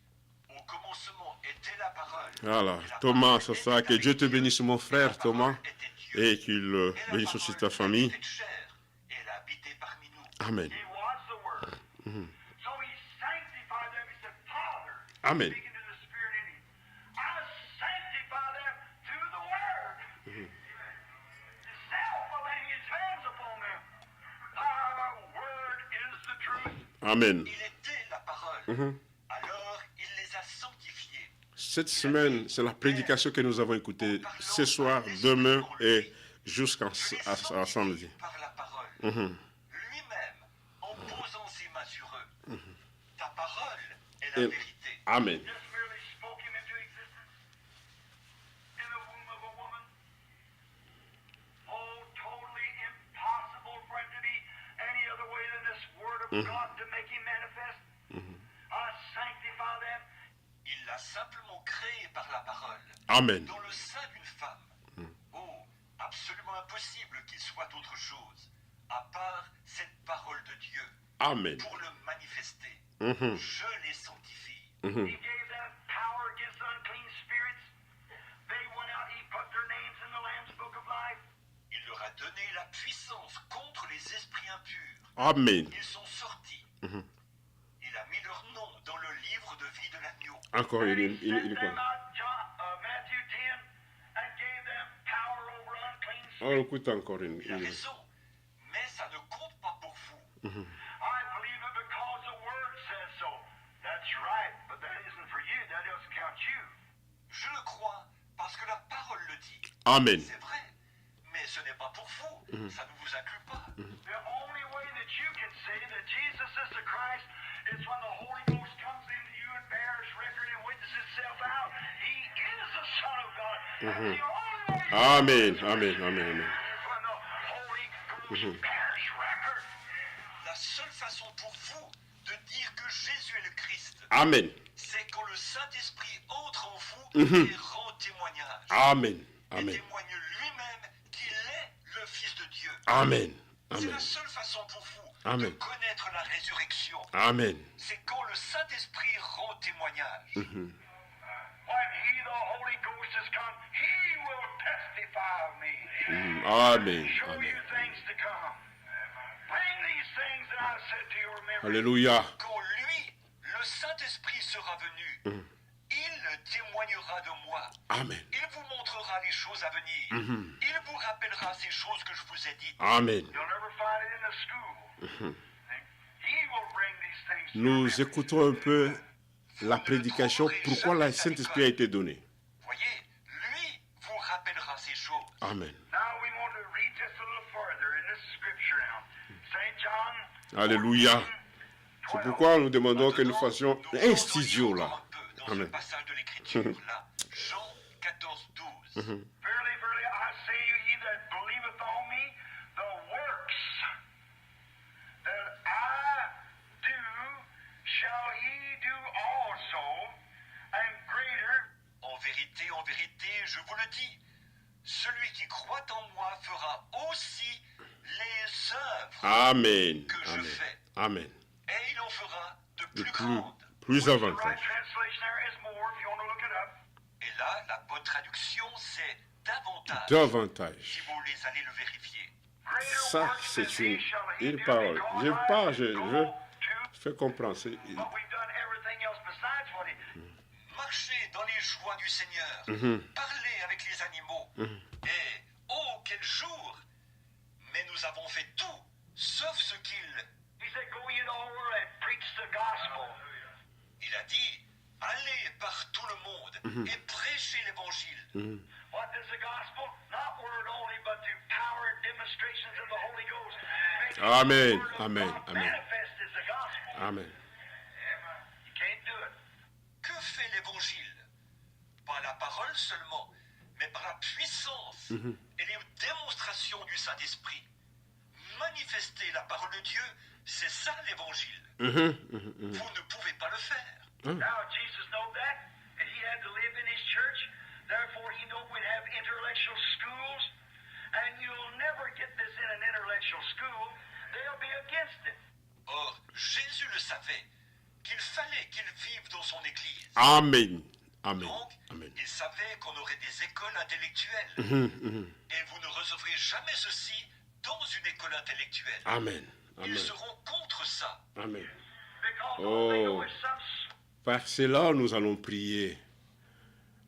au commencement était la parole. Voilà, Thomas, c'est ça, que Dieu te bénisse, mon frère Thomas, et qu'il bénisse aussi ta famille. Elle a habité parmi nous. Amen. He was the Word. So he sanctified them. He said, Father, Amen. speaking to the Spirit in him, I sanctify them through the Word. Himself laying his hands upon them. Thy Word is the truth. Amen. Il était la parole. Alors il les a sanctifiés. Cette semaine, c'est la prédication que nous avons écoutée ce soir, demain et jusqu'à samedi. Par la parole. Lui-même, en posant ses mains sur eux. Ta parole est la Et- vérité. Amen. Just merely spoke him into existence in the womb of a woman. Oh, totally impossible for him to be any other way than this Word of God to make him manifest. I sanctify them. Il l'a simplement créé par la parole. Amen. Dans le sein d'une femme. Oh, absolument impossible qu'il soit autre chose, à part cette parole de Dieu, Amen. pour le manifester. Mhm. Je les sanctifie. He gave them power against unclean spirits. They went out, he put their names in the Lamb's Book of Life. Il leur a donné la puissance contre les esprits impurs. Amen. Ils sont sortis. Il a mis leur nom dans le livre de vie de l'agneau. Encore, And il he est sent quoi? them out, Matthew 10, and gave them power over unclean On spirits. écoute encore une. Il a raison, mais ça ne compte pas pour vous. I believe it because the Word says so. That's right, but that isn't for you. That doesn't count you. Je le crois parce que la parole le dit. Amen. C'est vrai, mais ce n'est pas pour vous. Ça ne vous inclut pas. The only way that you can say that Jesus is the Christ is when the Holy Ghost comes into you and bears record and witness That's the only way you Amen, amen, amen, amen. is when the Holy Ghost bears record. La seule façon pour vous de dire que Jésus est le Christ, Amen, c'est quand le Saint-Esprit entre en vous et rend témoignage. amen, Et amen, témoigne lui-même qu'il est le Fils de Dieu. amen, C'est amen, la seule façon pour vous Amen. de connaître la résurrection. amen. C'est quand le Saint-Esprit rend témoignage. When He, the Holy Ghost, has come, He will testify of me. Amen, Show you amen. things to come. Bring these things that I said to your remembrance. Alléluia. Quand lui, le Saint-Esprit sera venu, il témoignera de moi. Amen, Il vous montrera les choses à venir. Il vous rappellera ces choses que je vous ai dites. amen. You'll never find it in the school. He will bring these things to your Nous remembrance. écoutons un peu la prédication, pourquoi le Saint-Esprit a été donné. Voyez, lui vous rappellera ces choses. Amen. Now we want to read just a little further in this scripture now. St. John. Alléluia. 14, C'est 12. pourquoi nous demandons que nous Maintenant, fassions nous un studio regardons là. encore un peu dans ce Amen. passage de l'Écriture là, Jean 14, 12. Verily, verily, I say to you, he that believeth on me, the works that I do shall he do also, and greater. En vérité, je vous le dis, celui qui croit en moi fera aussi les œuvres Amen. que je Amen. fais, Amen. et il en fera de De plus plus, grandes. plus The right avantage. translation there is more if you want to look it up. Et là, la bonne traduction, c'est davantage, Davantage. si vous les allez le vérifier. Greater Ça, works c'est than these shall he une do, parole. because Je I parle, go to- fais comprendre. But we've done everything else besides what he. Marchez dans les joies du Seigneur, parlez avec les animaux, et oh, quel jour! Mais nous avons fait tout, sauf ce qu'il... He said, "Go ye to all the world and preach the gospel." Il a dit, allez par tout le monde et prêchez l'évangile. What is the gospel? Not word only, but through power and demonstrations of the Holy Ghost. Making Amen, the word of amen, God amen. manifest is the gospel. Amen. You can't do it. Que fait l'évangile? Pas la parole seulement, mais par la puissance et les démonstrations du Saint-Esprit. Manifester la parole de Dieu, c'est ça l'évangile. Vous ne pouvez pas le faire. Now Jesus knew that, and he had to live in his church. Therefore, he knew we'd have intellectual schools, and you'll never get this in an intellectual school. They'll be against it. Or, Jésus le savait, qu'il fallait qu'il vive dans son Église. Amen. Amen. Donc, Amen. il savait qu'on aurait des écoles intellectuelles. Et vous ne recevrez jamais ceci dans une école intellectuelle. Amen. Ils Amen. seront contre ça. Amen. Because all they know Oh. is some Par cela, nous allons prier.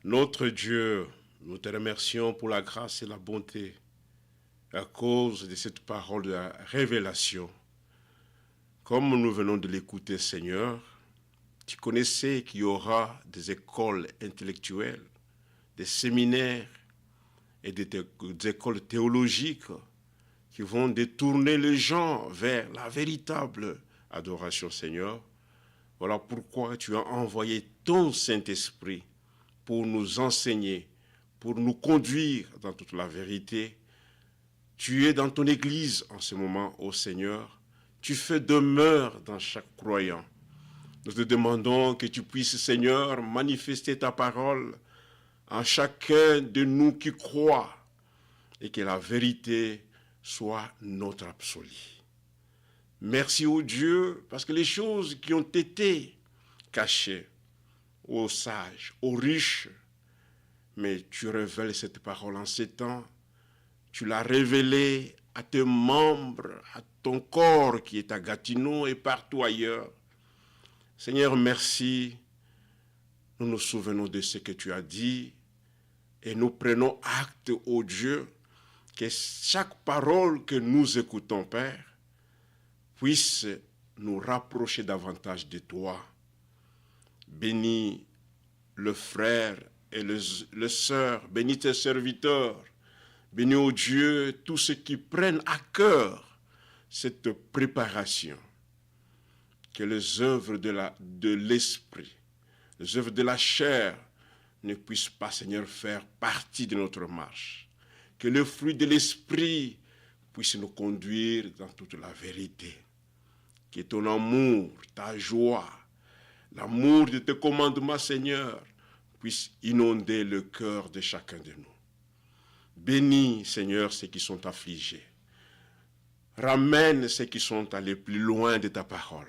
Notre Dieu, nous te remercions pour la grâce et la bonté à cause de cette parole de la révélation. Comme nous venons de l'écouter, Seigneur, tu connaissais qu'il y aura des écoles intellectuelles, des séminaires et des écoles théologiques qui vont détourner les gens vers la véritable adoration, Seigneur. Voilà pourquoi tu as envoyé ton Saint-Esprit pour nous enseigner, pour nous conduire dans toute la vérité. Tu es dans ton Église en ce moment, ô Seigneur. Tu fais demeure dans chaque croyant. Nous te demandons que tu puisses, Seigneur, manifester ta parole en chacun de nous qui croit et que la vérité soit notre absolu. Merci au Dieu, parce que les choses qui ont été cachées aux sages, aux riches, mais tu révèles cette parole en ces temps, tu l'as révélée à tes membres, à ton corps qui est à Gatineau et partout ailleurs. Seigneur, merci. Nous nous souvenons de ce que tu as dit et nous prenons acte, ô Dieu, que chaque parole que nous écoutons, Père, puisse nous rapprocher davantage de toi. Bénis le frère et le sœur, bénis tes serviteurs, bénis, ô Dieu, tous ceux qui prennent à cœur cette préparation, que les œuvres de l'esprit, les œuvres de la chair ne puisse pas, Seigneur, faire partie de notre marche. Que le fruit de l'Esprit puisse nous conduire dans toute la vérité. Que ton amour, ta joie, l'amour de tes commandements, Seigneur, puisse inonder le cœur de chacun de nous. Bénis, Seigneur, ceux qui sont affligés. Ramène ceux qui sont allés plus loin de ta parole.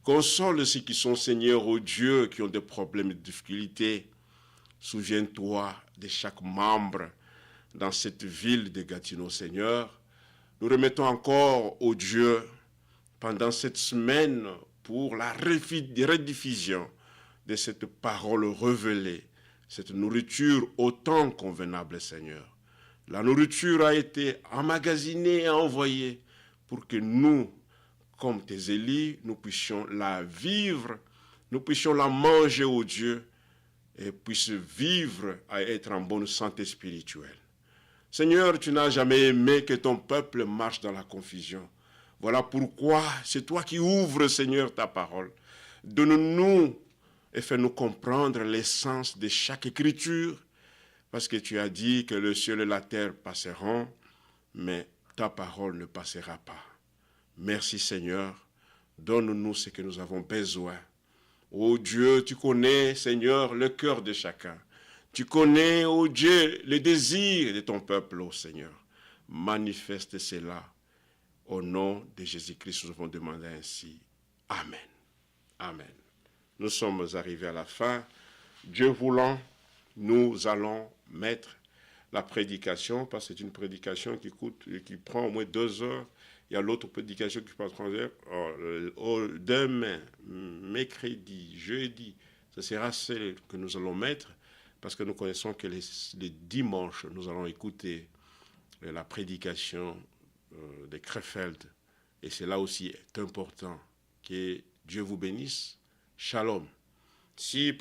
Console ceux qui sont, Seigneur, ô Dieu, qui ont des problèmes et des difficultés. Souviens-toi de chaque membre dans cette ville de Gatineau, Seigneur. Nous remettons encore, ô Dieu, pendant cette semaine pour la rediffusion de cette parole révélée, cette nourriture au temps convenable, Seigneur. La nourriture a été emmagasinée et envoyée pour que nous, comme tes élus, nous puissions la vivre, nous puissions la manger, ô Dieu, et puissions vivre à être en bonne santé spirituelle. Seigneur, tu n'as jamais aimé que ton peuple marche dans la confusion. Voilà pourquoi c'est toi qui ouvres, Seigneur, ta parole. Donne-nous et fais-nous comprendre l'essence de chaque écriture, parce que tu as dit que le ciel et la terre passeront, mais ta parole ne passera pas. Merci, Seigneur. Donne-nous ce que nous avons besoin. Ô Dieu, tu connais, Seigneur, le cœur de chacun. Tu connais, ô Dieu, les désirs de ton peuple, ô Seigneur. Manifeste cela. Au nom de Jésus-Christ, nous avons demandé ainsi. Amen. Amen. Nous sommes arrivés à la fin. Dieu voulant, nous allons mettre la prédication, parce que c'est une prédication qui prend au moins 2 heures. Il y a l'autre prédication qui prend 3 heures. Demain, mercredi, jeudi, ce sera celle que nous allons mettre, parce que nous connaissons que les dimanches, nous allons écouter la prédication de Krefeld. Et c'est là aussi important. Que Dieu vous bénisse. Shalom. Si